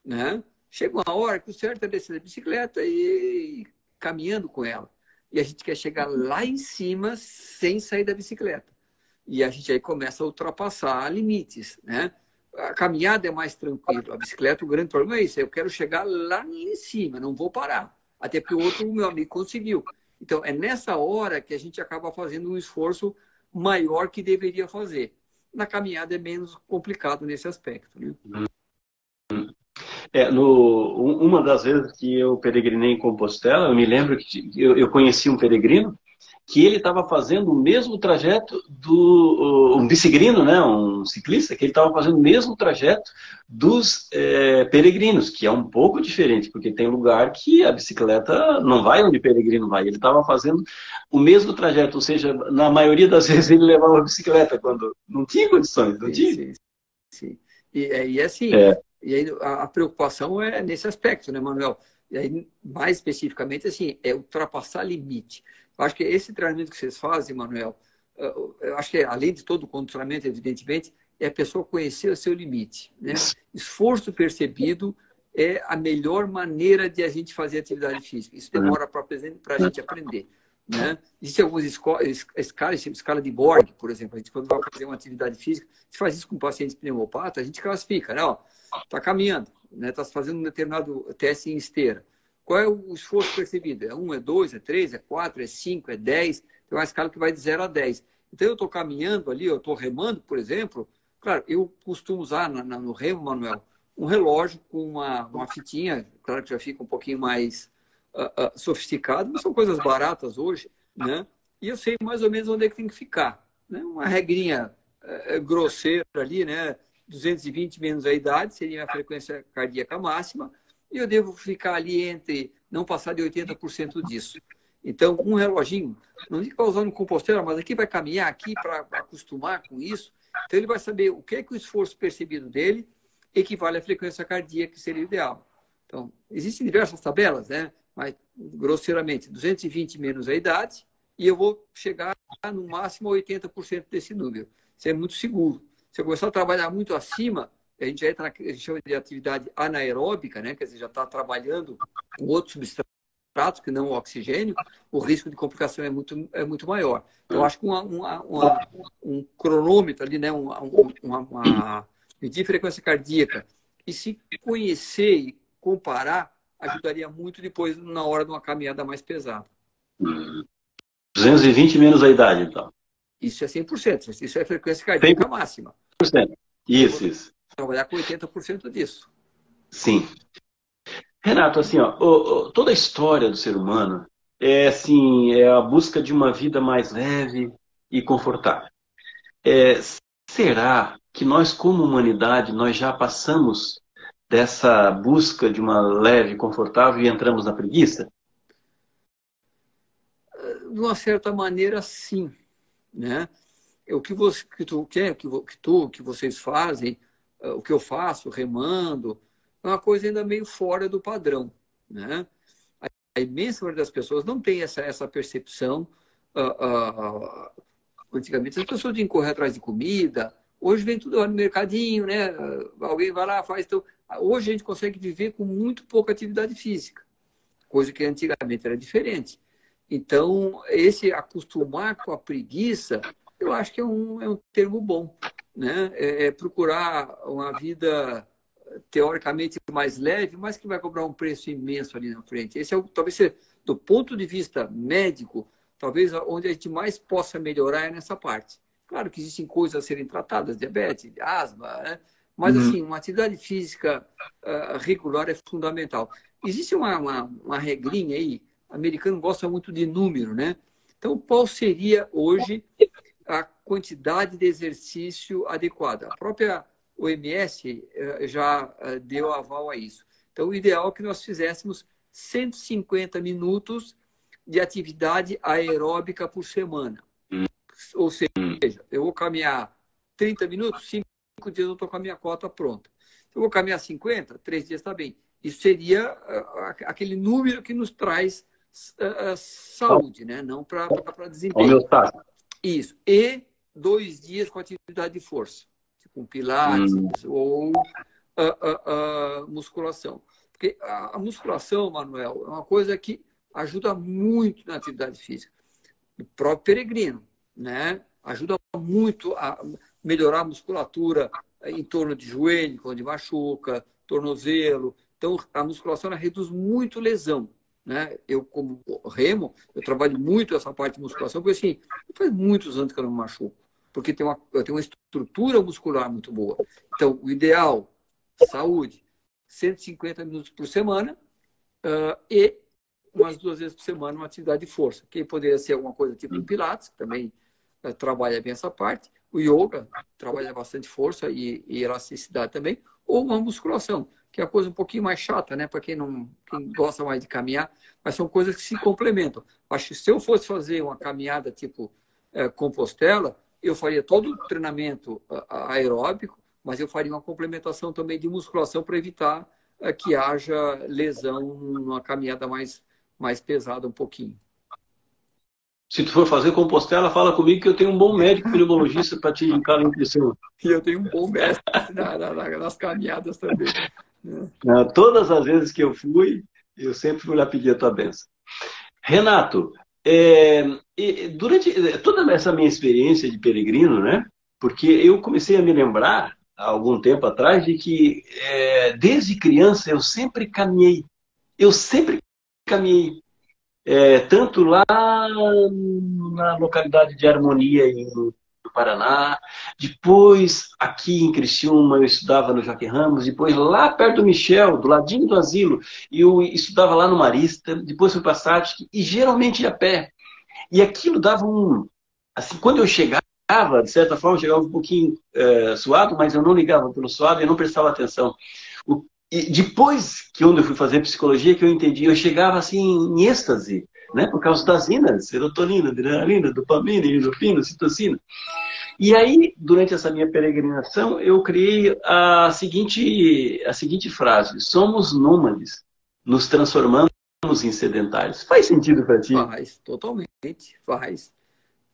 né? Chega uma hora que o certo é descer da bicicleta e ir caminhando com ela. E a gente quer chegar lá em cima sem sair da bicicleta. E a gente aí começa a ultrapassar limites, né? A caminhada é mais tranquilo. A bicicleta, o grande problema é isso. Eu quero chegar lá em cima, não vou parar. Até porque o outro, meu amigo, conseguiu. Então, é nessa hora que a gente acaba fazendo um esforço maior que deveria fazer. Na caminhada é menos complicado nesse aspecto, né? Uma das vezes que eu peregrinei em Compostela, eu me lembro que eu conheci um peregrino que ele estava fazendo o mesmo trajeto um bicigrino, né, um ciclista, que ele estava fazendo o mesmo trajeto dos peregrinos, que é um pouco diferente, porque tem lugar que a bicicleta não vai onde o peregrino vai. Ele estava fazendo o mesmo trajeto, ou seja, na maioria das vezes ele levava a bicicleta quando não tinha condições, não tinha? Sim, sim. E assim, É. e aí a preocupação é nesse aspecto, né, Manuel? E aí, mais especificamente, assim, é ultrapassar limite. Eu acho que esse treinamento que vocês fazem, Manuel, eu acho que além de todo o condicionamento, evidentemente, é a pessoa conhecer o seu limite, né? Esforço percebido é a melhor maneira de a gente fazer atividade física. Isso demora para a gente aprender, né? Existem algumas escalas, tipo escala de Borg, por exemplo. A gente, quando vai fazer uma atividade física, se faz isso com pacientes pneumopatas, a gente classifica, né? Está caminhando, né? Está fazendo um determinado teste em esteira. Qual é o esforço percebido? É 1, é 2, é 3, é 4, é 5, é 10? Tem uma escala que vai de 0 a 10. Então, eu estou caminhando ali, eu estou remando, por exemplo. Claro, eu costumo usar no remo, Manuel, um relógio com uma fitinha, claro que já fica um pouquinho mais sofisticado, mas são coisas baratas hoje, né? E eu sei mais ou menos onde é que tem que ficar, né? Uma regrinha grosseira ali, né? 220 menos a idade seria a frequência cardíaca máxima, e eu devo ficar ali entre não passar de 80% disso. Então, um reloginho, não digo que vai usar no Compostela, mas aqui vai caminhar aqui para acostumar com isso. Então, ele vai saber o que é que o esforço percebido dele equivale à frequência cardíaca, que seria o ideal. Então, existem diversas tabelas, né? Mas, grosseiramente, 220 menos a idade, e eu vou chegar no máximo a 80% desse número. Isso é muito seguro. Se eu começar a trabalhar muito acima, a gente já entra na que a gente chama de atividade anaeróbica, né? Quer dizer, já está trabalhando com outros substratos que não o oxigênio, o risco de complicação é muito maior. Então, acho que um cronômetro ali, né? Medir frequência cardíaca e se conhecer e comparar ajudaria muito depois na hora de uma caminhada mais pesada. 220 menos a idade, então. Isso é 100%. Isso é frequência cardíaca máxima. 100%. Isso. Trabalhar com 80% disso. Sim. Renato, assim, ó, toda a história do ser humano é assim, é a busca de uma vida mais leve e confortável. Será que nós, como humanidade, nós já passamos dessa busca de uma leve e confortável e entramos na preguiça? De uma certa maneira, sim, né? O que você, que vocês fazem, o que eu faço, remando, é uma coisa ainda meio fora do padrão, né? A imensa maioria das pessoas não tem essa percepção. Antigamente as pessoas tinham que correr atrás de comida, hoje vem tudo lá no mercadinho, né? Alguém vai lá, faz. Então, hoje a gente consegue viver com muito pouca atividade física, coisa que antigamente era diferente. Então, esse acostumar com a preguiça, eu acho que é um termo bom, né? É procurar uma vida teoricamente mais leve, mas que vai cobrar um preço imenso ali na frente. Esse é talvez do ponto de vista médico, talvez onde a gente mais possa melhorar é nessa parte. Claro que existem coisas a serem tratadas, diabetes, asma, né? Mas assim, uma atividade física regular é fundamental. Existe uma regrinha aí, o americano gosta muito de número, né? Então, qual seria hoje a quantidade de exercício adequada? A própria OMS já deu aval a isso. Então, o ideal é que nós fizéssemos 150 minutos de atividade aeróbica por semana. Ou seja, eu vou caminhar 30 minutos, 5 dias eu estou com a minha cota pronta. Eu vou caminhar 50, 3 dias está bem. Isso seria aquele número que nos traz saúde, né? Não para desempenho. Isso. E 2 dias com atividade de força, tipo um pilates ou musculação. Porque a musculação, Manuel, é uma coisa que ajuda muito na atividade física. O próprio peregrino, né? Ajuda muito a melhorar a musculatura em torno de joelho, onde machuca, tornozelo. Então, a musculação ela reduz muito lesão, né? Eu, como remo, eu trabalho muito essa parte de musculação, porque assim, faz muitos anos que eu não me machuco, porque eu tenho uma estrutura muscular muito boa. Então, o ideal, saúde, 150 minutos por semana e umas 2 vezes por semana uma atividade de força, que poderia ser alguma coisa tipo um Pilates, que também trabalha bem essa parte, o yoga trabalha bastante força e elasticidade também, ou uma musculação, que é a coisa um pouquinho mais chata, né? Para quem gosta mais de caminhar, mas são coisas que se complementam. Acho que se eu fosse fazer uma caminhada tipo Compostela, eu faria todo o treinamento aeróbico, mas eu faria uma complementação também de musculação para evitar que haja lesão numa caminhada mais pesada um pouquinho. Se tu for fazer Compostela, fala comigo que eu tenho um bom médico pneumologista para te indicar a nutrição. E eu tenho um bom mestre nas caminhadas também. Todas as vezes que eu fui, eu sempre fui lá pedir a tua bênção. Renato, durante toda essa minha experiência de peregrino, né? Porque eu comecei a me lembrar, há algum tempo atrás, de que desde criança eu sempre caminhei. Eu sempre caminhei. Tanto lá na localidade de Harmonia, no Paraná, depois aqui em Criciúma eu estudava no Joaquim Ramos, depois lá perto do Michel, do ladinho do asilo, eu estudava lá no Marista, depois fui para Satic, e geralmente a pé. E aquilo dava assim, quando eu chegava, de certa forma, eu chegava um pouquinho suado, mas eu não ligava pelo suado e não prestava atenção. E depois que eu fui fazer psicologia, que eu entendi, eu chegava assim em êxtase, né? Por causa das inas, serotonina, adrenalina, dopamina, endorfina, citocina. E aí, durante essa minha peregrinação, eu criei a seguinte frase: somos nômades, nos transformamos em sedentários. Faz sentido para ti? Faz, totalmente, faz.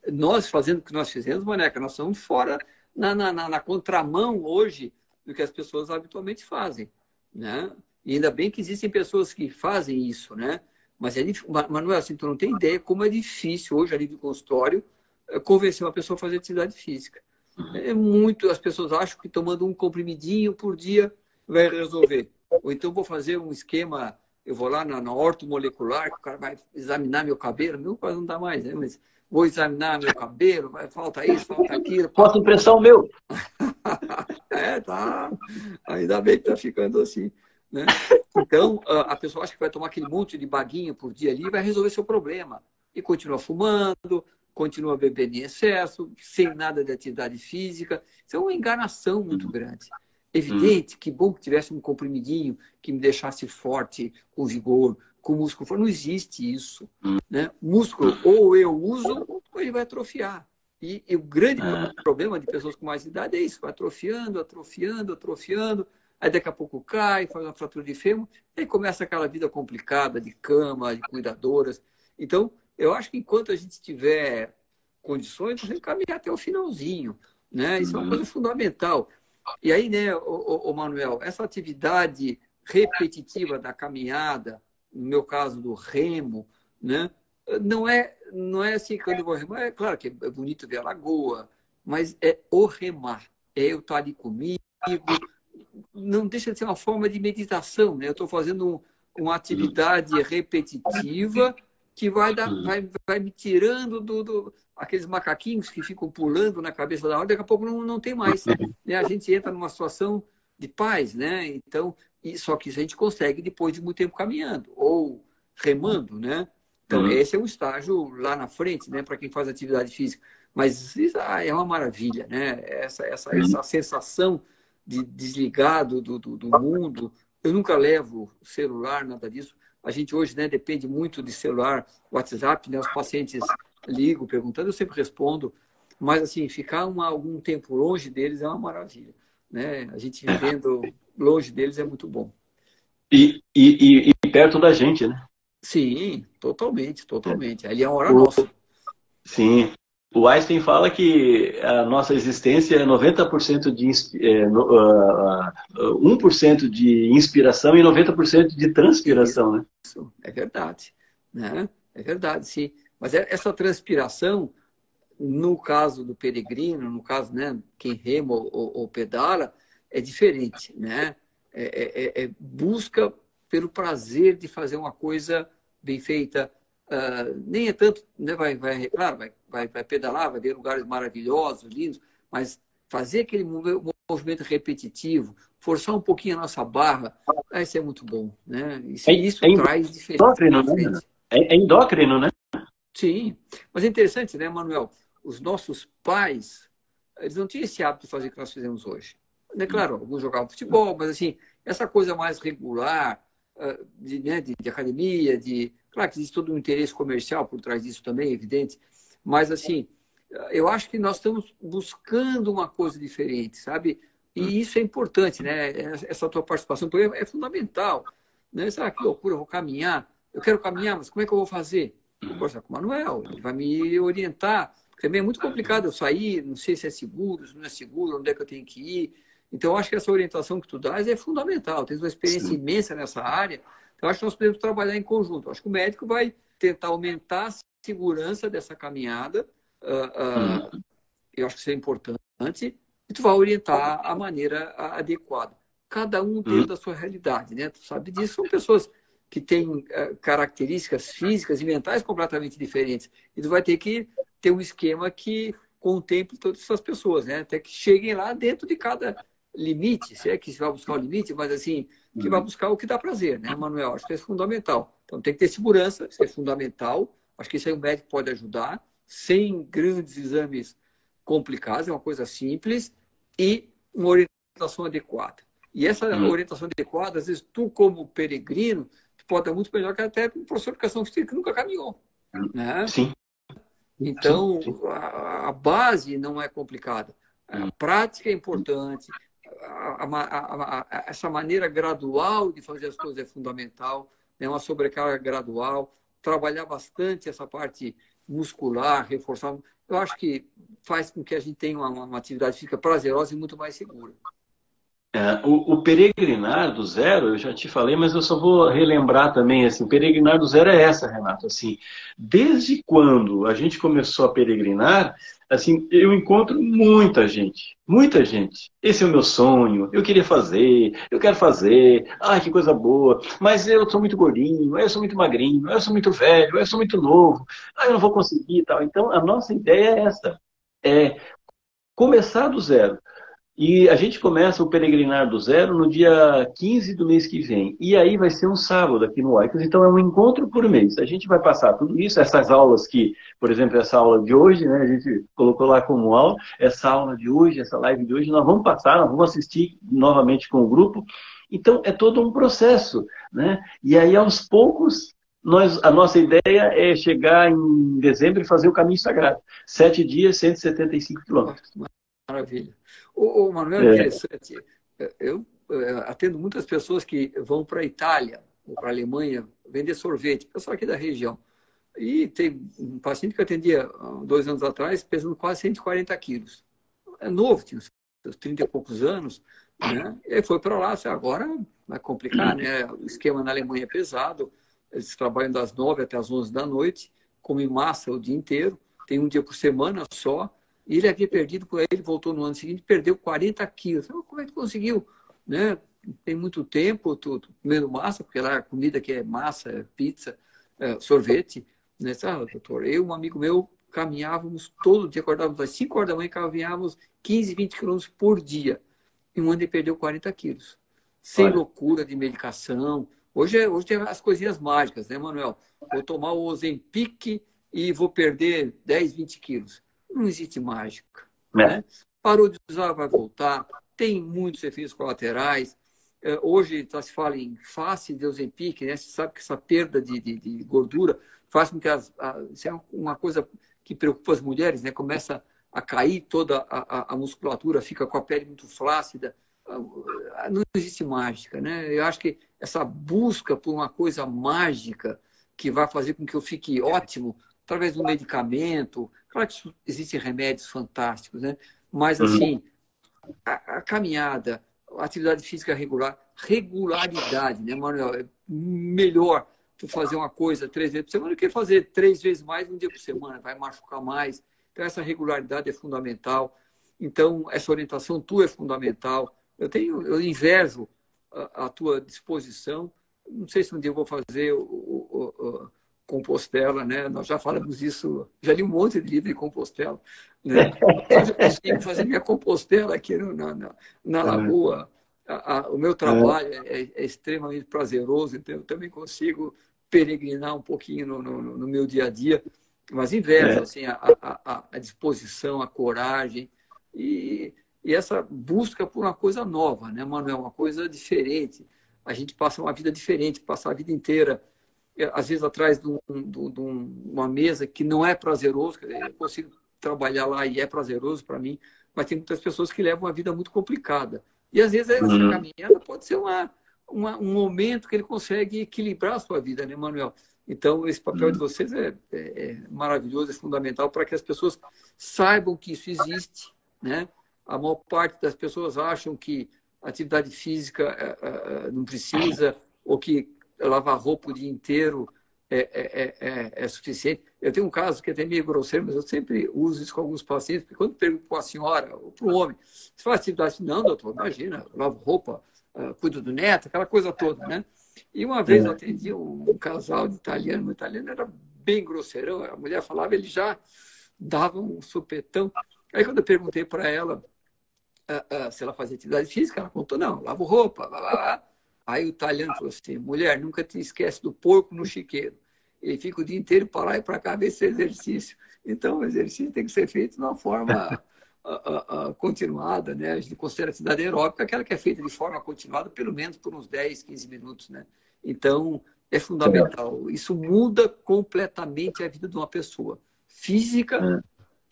Nós fazendo o que nós fizemos, Maneca, nós estamos fora na contramão hoje do que as pessoas habitualmente fazem, né? E ainda bem que existem pessoas que fazem isso, né? Mas, Manuel, assim, tu não tem ideia como é difícil hoje, ali no consultório, convencer uma pessoa a fazer atividade física. As pessoas acham que tomando um comprimidinho por dia vai resolver. Ou então vou fazer um esquema eu vou lá na ortomolecular, que o cara vai examinar meu cabelo, meu quase não dá mais, né? Mas vou examinar meu cabelo, falta isso, falta aquilo. Posso emprestar o meu? Tá. Ainda bem que tá ficando assim, né? Então, a pessoa acha que vai tomar aquele monte de baguinha por dia ali e vai resolver seu problema. E continua fumando, continua bebendo em excesso, sem nada de atividade física. Isso é uma enganação muito grande. Evidente, que bom que tivesse um comprimidinho que me deixasse forte, com vigor, com músculo forte. Não existe isso, né? Músculo ou eu uso ou ele vai atrofiar. E o grande problema de pessoas com mais idade é isso, vai atrofiando, atrofiando, atrofiando, aí daqui a pouco cai, faz uma fratura de fêmur, aí começa aquela vida complicada de cama, de cuidadoras. Então, eu acho que enquanto a gente tiver condições, nós temos que caminhar até o finalzinho, né? Isso é uma coisa fundamental. E aí, né, o Manuel, essa atividade repetitiva da caminhada, no meu caso do remo, né? Não é assim, quando eu vou remar, é claro que é bonito ver a lagoa, mas é o remar, é eu estar ali comigo, não deixa de ser uma forma de meditação, né? Eu estou fazendo uma atividade repetitiva que vai me tirando aqueles macaquinhos que ficam pulando na cabeça da hora, daqui a pouco não tem mais, né? A gente entra numa situação de paz, né? Então, só que isso a gente consegue depois de muito tempo caminhando ou remando, né? Então, esse é um estágio lá na frente, né, para quem faz atividade física. Mas isso é uma maravilha, né? Essa sensação de desligado do mundo. Eu nunca levo celular, nada disso. A gente hoje, né, depende muito de celular, WhatsApp, né? Os pacientes ligam perguntando, eu sempre respondo. Mas, assim, ficar algum tempo longe deles é uma maravilha, né? A gente vivendo longe deles é muito bom. E perto da gente, né? Sim, totalmente, totalmente. Ali é uma hora nossa. Sim. O Einstein fala que a nossa existência é 90% 1% de inspiração e 90% de transpiração, né? Isso, é verdade, né? É verdade, sim. Mas essa transpiração, no caso do peregrino, no caso, né, quem rema ou pedala, é diferente, né? Busca pelo prazer de fazer uma coisa bem feita. Nem é tanto, né, claro, vai pedalar, vai ver lugares maravilhosos, lindos, mas fazer aquele movimento repetitivo, forçar um pouquinho a nossa barra, isso é muito bom, né? Isso traz diferença na frente. É endócrino, né? Sim, mas é interessante, né, Manuel? Os nossos pais, eles não tinham esse hábito de fazer o que nós fizemos hoje. É claro, alguns jogavam futebol, mas assim, essa coisa mais regular, de academia, claro que existe todo um interesse comercial por trás disso também, é evidente, mas assim, eu acho que nós estamos buscando uma coisa diferente, sabe? E isso é importante, né? Essa tua participação é fundamental, né? Que loucura, eu vou caminhar, eu quero caminhar, mas como é que eu vou fazer? Vou conversar com o Manuel, ele vai me orientar, porque também é muito complicado eu sair, não sei se é seguro, se não é seguro, onde é que eu tenho que ir. Então, eu acho que essa orientação que tu dás é fundamental. Tens uma experiência imensa nessa área. Então, eu acho que nós podemos trabalhar em conjunto. Eu acho que o médico vai tentar aumentar a segurança dessa caminhada. Eu acho que isso é importante. E tu vai orientar a maneira adequada. Cada um dentro da sua realidade, né? Tu sabe disso. São pessoas que têm características físicas e mentais completamente diferentes. E tu vai ter que ter um esquema que contemple todas essas pessoas, né? Até que cheguem lá dentro de cada limite, se é que você vai buscar o limite, mas assim, que vai buscar o que dá prazer, né, Manuel? Acho que isso é fundamental. Então tem que ter segurança, isso é fundamental. Acho que isso aí o médico pode ajudar, sem grandes exames complicados, é uma coisa simples, e uma orientação adequada. E essa orientação adequada, às vezes, tu como peregrino, tu pode dar muito melhor que até um professor de educação física que nunca caminhou, né? Sim. Então, a base não é complicada. A prática é importante. Essa maneira gradual de fazer as coisas é fundamental, né? Uma sobrecarga gradual, trabalhar bastante essa parte muscular, reforçar. Eu acho que faz com que a gente tenha uma atividade física prazerosa e muito mais segura. O peregrinar do zero, eu já te falei, mas eu só vou relembrar também, assim, o peregrinar do zero é essa, Renato, assim, desde quando a gente começou a peregrinar, assim, eu encontro muita gente, muita gente. Esse é o meu sonho, eu queria fazer, eu quero fazer, ai, que coisa boa, mas eu sou muito gordinho, eu sou muito magrinho, eu sou muito velho, eu sou muito novo, eu não vou conseguir e tal. Então, a nossa ideia é essa, é começar do zero. E a gente começa o Peregrinar do Zero no dia 15 do mês que vem. E aí vai ser um sábado aqui no Oicos, então é um encontro por mês. A gente vai passar tudo isso, essas aulas que, por exemplo, essa aula de hoje, né, a gente colocou lá como aula, essa aula de hoje, essa live de hoje, nós vamos passar, nós vamos assistir novamente com o grupo. Então é todo um processo, né? E aí aos poucos a nossa ideia é chegar em dezembro e fazer o caminho sagrado. 7 dias, 175 quilômetros. Maravilha. O Manuel, é É. interessante. Eu atendo muitas pessoas que vão para a Itália ou para a Alemanha vender sorvete, pessoal aqui da região. E tem um paciente que eu atendia há 2 anos atrás, pesando quase 140 quilos. É novo, tinha uns 30 e poucos anos, né? E aí foi para lá, assim, agora vai complicar, né? O esquema na Alemanha é pesado, eles trabalham das 9 até as 11 da noite, comem massa o dia inteiro, tem um dia por semana só, e ele havia perdido, por aí ele voltou no ano seguinte, perdeu 40 quilos. Então, como é que conseguiu? Né? Tem muito tempo, comendo massa, porque lá a comida que é massa, é pizza, sorvete, né? Ah, doutor, eu e um amigo meu caminhávamos todo dia, acordávamos às 5 horas da manhã, caminhávamos 15, 20 quilômetros por dia. Em um ano ele perdeu 40 quilos. Sem Olha. loucura de medicação. Hoje tem as coisinhas mágicas, né, Manuel? Vou tomar o Ozempic e vou perder 10, 20 quilos. Não existe mágica, É. né? Parou de usar, vai voltar. Tem muitos efeitos colaterais. Hoje se fala em face de Ozempic, né? Você sabe que essa perda de gordura faz com que isso é uma coisa que preocupa as mulheres, né? Começa a cair toda a musculatura, fica com a pele muito flácida. Não existe mágica, né? Eu acho que essa busca por uma coisa mágica que vai fazer com que eu fique ótimo através do medicamento, claro que existem remédios fantásticos, né? Mas Uhum. assim, a caminhada, a atividade física regular, regularidade, né, Manuel? É melhor tu fazer uma coisa 3 vezes por semana do que fazer 3 vezes mais um dia por semana, vai machucar mais. Então, essa regularidade é fundamental. Então, essa orientação tua é fundamental. Eu invejo a tua disposição. Não sei se um dia eu vou fazer o Compostela, né? Nós já falamos isso, já li um monte de livro de Compostela, né? Mas hoje eu consigo fazer minha Compostela aqui na Lagoa. O meu trabalho é extremamente prazeroso, então eu também consigo peregrinar um pouquinho no meu dia a dia, mas invejo É. assim, a disposição, a coragem e essa busca por uma coisa nova, né, Manuel? Uma coisa diferente. A gente passa uma vida diferente, passa a vida inteira às vezes atrás de uma mesa que não é prazeroso, eu consigo trabalhar lá e é prazeroso para mim, mas tem muitas pessoas que levam uma vida muito complicada. E às vezes essa Uhum. caminhada pode ser um momento que ele consegue equilibrar a sua vida, né, Manuel? Então, esse papel de Uhum. vocês é maravilhoso, é fundamental para que as pessoas saibam que isso existe, né? A maior parte das pessoas acham que atividade física não precisa, ou que lavar roupa o dia inteiro é suficiente. Eu tenho um caso que é até meio grosseiro, mas eu sempre uso isso com alguns pacientes, porque quando pergunto para a senhora ou para o homem, você faz atividade? Não, doutor, imagina, eu lavo roupa, cuido do neto, aquela coisa toda, né? E uma vez eu É. atendi um casal de italiano, o italiano era bem grosseirão, a mulher falava, ele já dava um supetão. Aí quando eu perguntei para ela se ela fazia atividade física, ela contou, não, lavo roupa, blá, blá, blá. Aí o italiano falou assim, mulher, nunca te esquece do porco no chiqueiro. Ele fica o dia inteiro para lá e para cá ver esse exercício. Então, o exercício tem que ser feito de uma forma continuada, né? A gente considera a atividade aeróbica aquela que é feita de forma continuada, pelo menos por uns 10, 15 minutos, né? Então, é fundamental. Isso muda completamente a vida de uma pessoa, física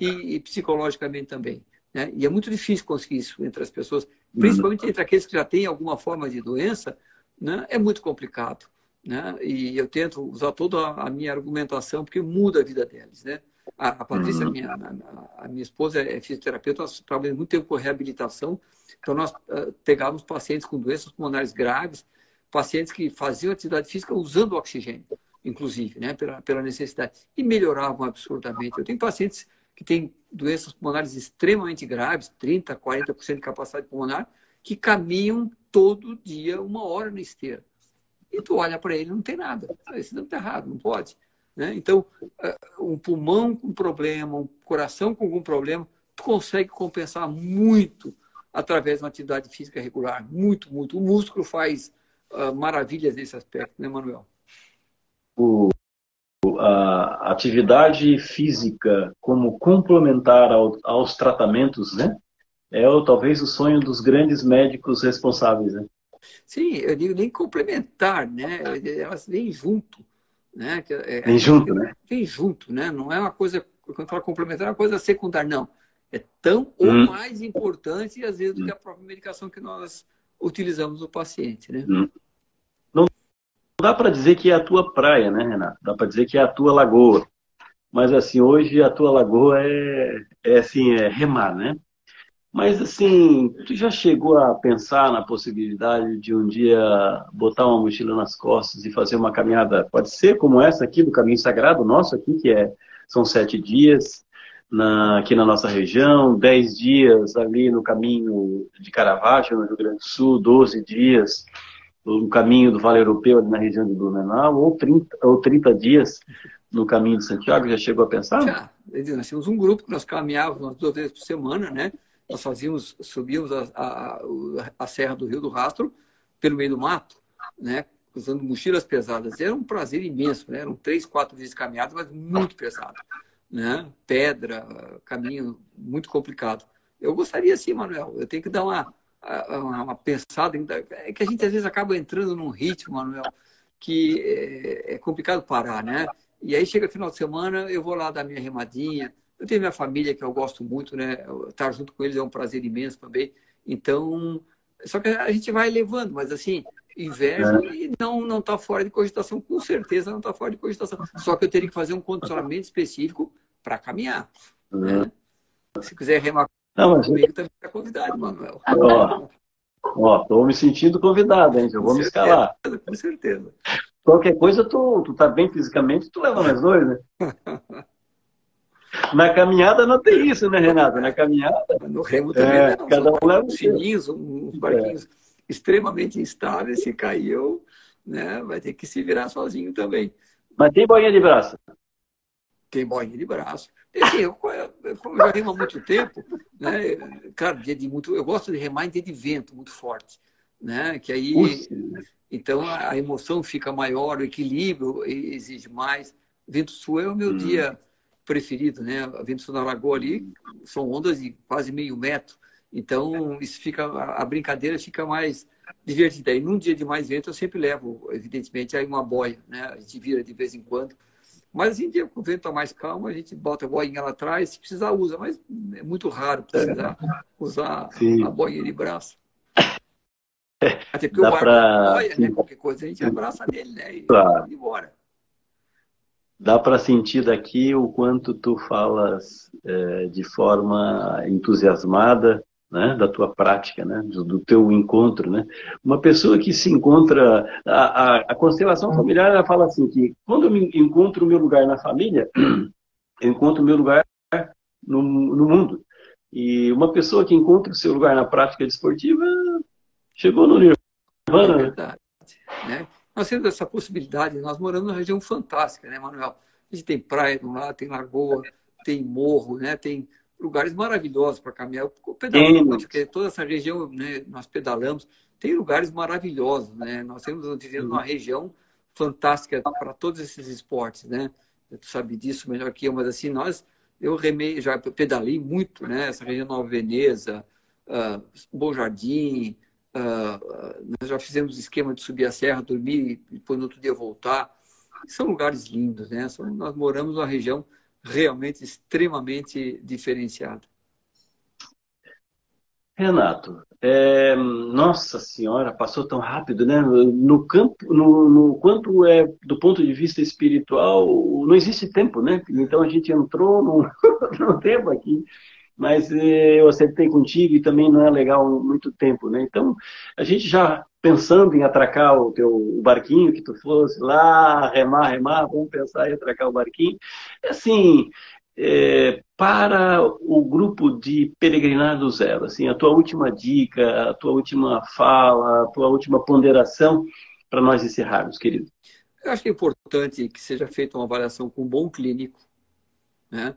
É. e psicologicamente também, né? E é muito difícil conseguir isso entre as pessoas, Uhum. principalmente entre aqueles que já têm alguma forma de doença, né? É muito complicado, né? E eu tento usar toda a minha argumentação porque muda a vida deles, né? A Patrícia, Uhum. a minha esposa, é fisioterapeuta, nós trabalhamos muito tempo com reabilitação, então nós pegávamos pacientes com doenças pulmonares graves, pacientes que faziam atividade física usando oxigênio, inclusive, né? Pela necessidade, e melhoravam absurdamente. Eu tenho pacientes que têm doenças pulmonares extremamente graves, 30%, 40% de capacidade pulmonar, que caminham todo dia 1 hora na esteira. E tu olha para ele, não tem nada. Isso não está errado, não pode. Né? Então, um pulmão com problema, um coração com algum problema, tu consegue compensar muito através de uma atividade física regular. Muito, muito. O músculo faz maravilhas nesse aspecto, né, Manuel? A atividade física como complementar aos tratamentos, né? Talvez o sonho dos grandes médicos responsáveis, né? Sim, eu digo nem complementar, né? Elas vêm junto, né? Vem junto, né? Vem junto, né? Não é uma coisa, quando eu falo complementar, é uma coisa secundária, não. É tão ou mais importante, às vezes, do que a própria medicação que nós utilizamos no paciente, né? Não dá para dizer que é a tua praia, né, Renato? Dá para dizer que é a tua lagoa. Mas, assim, hoje a tua lagoa é remar, né? Mas, assim, tu já chegou a pensar na possibilidade de um dia botar uma mochila nas costas e fazer uma caminhada? Pode ser como essa aqui, do Caminho Sagrado nosso aqui, são 7 dias aqui na nossa região, 10 dias ali no caminho de Caravaggio, no Rio Grande do Sul, 12 dias no caminho do Vale Europeu, ali na região de Blumenau, ou 30 dias no caminho de Santiago. Já chegou a pensar? Já. Nós tínhamos um grupo que nós caminhávamos umas 2 vezes por semana, né? Nós subíamos a Serra do Rio do Rastro pelo meio do mato, né? Usando mochilas pesadas. Era um prazer imenso, né? Eram 3, 4 dias de caminhada, mas muito pesado, né? Pedra, caminho muito complicado. Eu gostaria sim, Manuel. Eu tenho que dar uma pensada. É que a gente às vezes acaba entrando num ritmo, Manuel, que é complicado parar, né? E aí chega final de semana, eu vou lá dar minha remadinha. Eu tenho minha família que eu gosto muito, né? Estar junto com eles é um prazer imenso também. Então, só que a gente vai levando, mas assim, invejo e não está fora de cogitação, com certeza não está fora de cogitação. Só que eu teria que fazer um condicionamento específico para caminhar, né? Se quiser remar comigo, também está convidado, Manuel. Estou me sentindo convidado, hein? Eu vou me escalar. Com certeza. Qualquer coisa, tu tá bem fisicamente, tu leva nós dois, né? Na caminhada não tem isso, né, Renato? Na caminhada... No remo também não. Cada um leva uns fininhos, uns barquinhos extremamente instáveis. Se caiu, né, vai ter que se virar sozinho também. Mas tem boinha de braço? Tem boinha de braço. E, assim, como eu já remo há muito tempo, né, claro, eu gosto de remar em dia de vento muito forte, né, que aí... Então, a emoção fica maior, o equilíbrio exige mais. Vento sul é o meu dia preferido, né? A vento sul na lagoa ali são ondas de quase meio metro. Então, a brincadeira fica mais divertida. E num dia de mais vento, eu sempre levo, evidentemente, aí uma boia, né? A gente vira de vez em quando. Mas em dia com o vento está mais calmo, a gente bota a boinha lá atrás, se precisar usa, mas é muito raro precisar usar a boinha de braço. Até porque o barco apoia, né? Qualquer coisa a gente abraça nele, né? E vai embora. Dá para sentir daqui o quanto tu falas de forma entusiasmada, né? Da tua prática, né? Do teu encontro, né? Uma pessoa que se encontra... A constelação familiar, ela fala assim, que quando eu me encontro o meu lugar na família, eu encontro o meu lugar no mundo. E uma pessoa que encontra o seu lugar na prática desportiva... Chegou no Nirvana. É verdade. Né? Nós temos essa possibilidade, nós moramos numa região fantástica, né, Manuel? A gente tem praia de um lado, tem lagoa, tem morro, né? Tem lugares maravilhosos para caminhar. Eu pedalei muito, porque toda essa região, né, nós pedalamos, tem lugares maravilhosos, né? Nós vivendo numa região fantástica para todos esses esportes, né? Tu sabe disso melhor que eu, mas assim, eu remei, já pedalei muito, né? Essa região Nova Veneza, Bom Jardim, nós já fizemos esquema de subir a serra, dormir e depois no outro dia voltar. São lugares lindos, né? Nós moramos numa região realmente extremamente diferenciada. Renato, nossa senhora, passou tão rápido, né? No campo, no quanto do ponto de vista espiritual, não existe tempo, né? Então a gente entrou no tempo aqui. Mas eu acertei contigo e também não é legal muito tempo, né? Então, a gente já pensando em atracar o barquinho, que tu fosse lá, remar, vamos pensar em atracar o barquinho. Assim, para o grupo de Peregrinar do Zero? Assim, a tua última dica, a tua última fala, a tua última ponderação para nós encerrarmos, querido. Eu acho que é importante que seja feita uma avaliação com um bom clínico, né?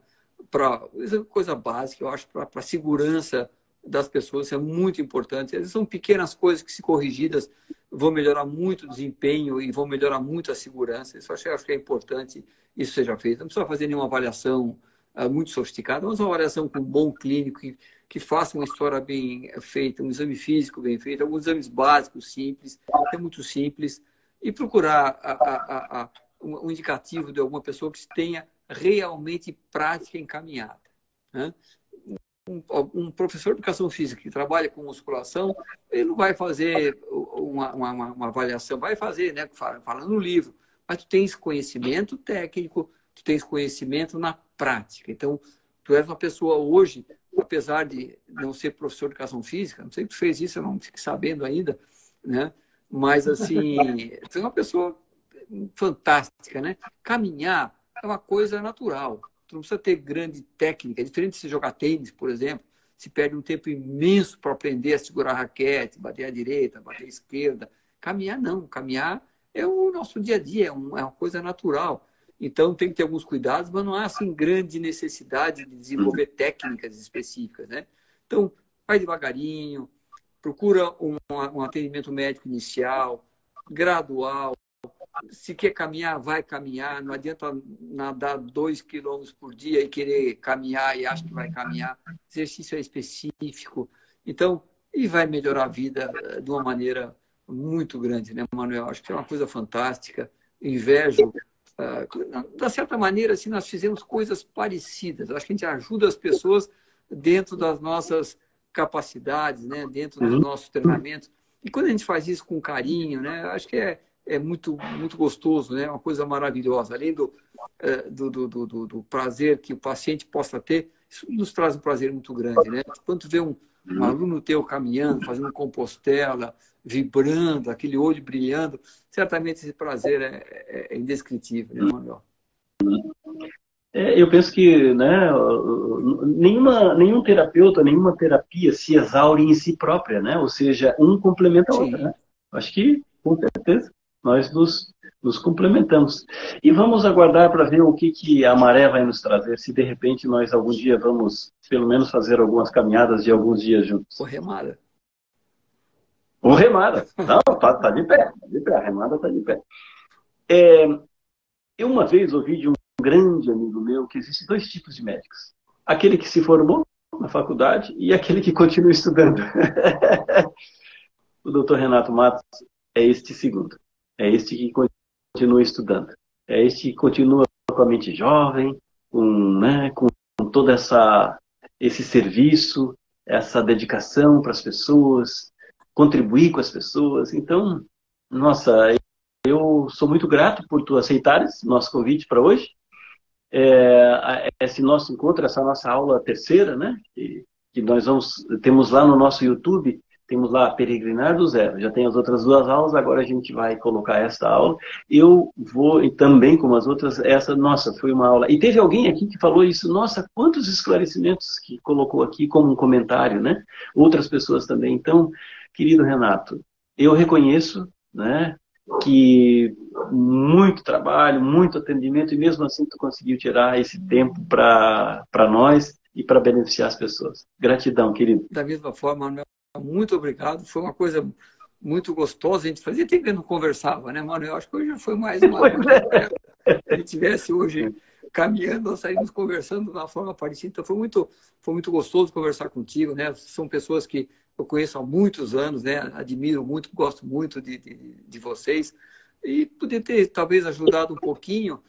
Isso é coisa básica, eu acho, para a segurança das pessoas, isso é muito importante. Às vezes são pequenas coisas que, se corrigidas, vão melhorar muito o desempenho e vão melhorar muito a segurança. Isso eu acho que é importante isso seja feito. Não precisa fazer nenhuma avaliação muito sofisticada, mas uma avaliação com um bom clínico que faça uma história bem feita, um exame físico bem feito, alguns exames básicos simples, é muito simples, e procurar um indicativo de alguma pessoa que tenha realmente prática encaminhada, né? Um professor de educação física que trabalha com musculação, ele não vai fazer uma avaliação, vai fazer, né, fala no livro, mas tu tens conhecimento técnico, tu tens conhecimento na prática. Então, tu és uma pessoa hoje, apesar de não ser professor de educação física, não sei se tu fez isso, eu não fiquei sabendo ainda, né? Mas, assim, tu é uma pessoa fantástica, né? Caminhar é uma coisa natural. Tu não precisa ter grande técnica. É diferente de se jogar tênis, por exemplo. Se perde um tempo imenso para aprender a segurar a raquete, bater à direita, bater à esquerda. Caminhar, não. Caminhar é o nosso dia a dia, é uma coisa natural. Então, tem que ter alguns cuidados, mas não há, assim, grande necessidade de desenvolver técnicas específicas, né? Então, vai devagarinho, procura um atendimento médico inicial, gradual. Se quer caminhar, vai caminhar. Não adianta nadar 2 quilômetros por dia e querer caminhar e acha que vai caminhar. Exercício é específico. Então, e vai melhorar a vida de uma maneira muito grande, né, Manuel? Acho que é uma coisa fantástica. Invejo. Da certa maneira, assim, nós fizemos coisas parecidas. Acho que a gente ajuda as pessoas dentro das nossas capacidades, né, dentro dos nossos treinamentos. E quando a gente faz isso com carinho, né, acho que é muito, muito gostoso, né? Uma coisa maravilhosa. Além do prazer que o paciente possa ter, isso nos traz um prazer muito grande, né? Quando tu vê um aluno teu caminhando, fazendo compostela, vibrando, aquele olho brilhando, certamente esse prazer é indescritível, né, Manuel? Eu penso que, né, nenhum terapeuta, nenhuma terapia se exaure em si própria, né? Ou seja, um complementa a outra, né? Sim. Acho que, com certeza, nós nos complementamos. E vamos aguardar para ver o que a maré vai nos trazer, se de repente nós algum dia vamos, pelo menos, fazer algumas caminhadas de alguns dias juntos. Ô, remada. Ou remada. Não, tá de pé, tá de pé, a remada está de pé. Eu uma vez ouvi de um grande amigo meu que existem dois tipos de médicos. Aquele que se formou na faculdade e aquele que continua estudando. O doutor Renato Matos é este segundo. É este que continua estudando. É este que continua com a mente jovem, com todo esse serviço, essa dedicação para as pessoas, contribuir com as pessoas. Então, nossa, eu sou muito grato por tu aceitares nosso convite para hoje. Esse nosso encontro, essa nossa aula terceira, né? Que nós temos lá no nosso YouTube, temos lá Peregrinar do Zero. Já tem as outras duas aulas, agora a gente vai colocar esta aula. Eu vou, e também como as outras, nossa, foi uma aula. E teve alguém aqui que falou isso, nossa, quantos esclarecimentos que colocou aqui como um comentário, né? Outras pessoas também. Então, querido Renato, eu reconheço, né, que muito trabalho, muito atendimento, e mesmo assim tu conseguiu tirar esse tempo para nós e para beneficiar as pessoas. Gratidão, querido. Da mesma forma, Manuel, muito obrigado. Foi uma coisa muito gostosa. A gente fazia tempo que não conversava, né, Manuel? Acho que hoje foi mais uma conversa. Se a gente estivesse hoje caminhando, nós saímos conversando de uma forma parecida. Então, foi muito gostoso conversar contigo, né? São pessoas que eu conheço há muitos anos, né? Admiro muito, gosto muito de vocês. E poder ter, talvez, ajudado um pouquinho,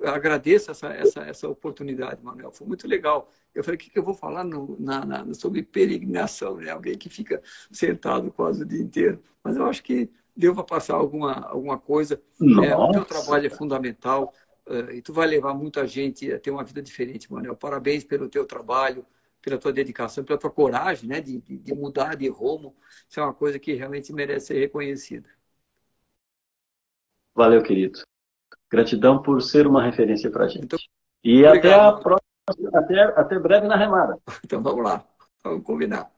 agradeço essa oportunidade, Manuel. Foi muito legal. Eu falei, o que eu vou falar sobre peregrinação, né? Alguém que fica sentado quase o dia inteiro. Mas eu acho que deu para passar alguma coisa. Né? O teu trabalho é fundamental e tu vai levar muita gente a ter uma vida diferente, Manuel. Parabéns pelo teu trabalho, pela tua dedicação, pela tua coragem, né? de mudar de rumo. Isso é uma coisa que realmente merece ser reconhecida. Valeu, querido. Gratidão por ser uma referência para a gente. E até a Obrigado. próxima, até breve na remada. Então vamos lá. Vamos combinar.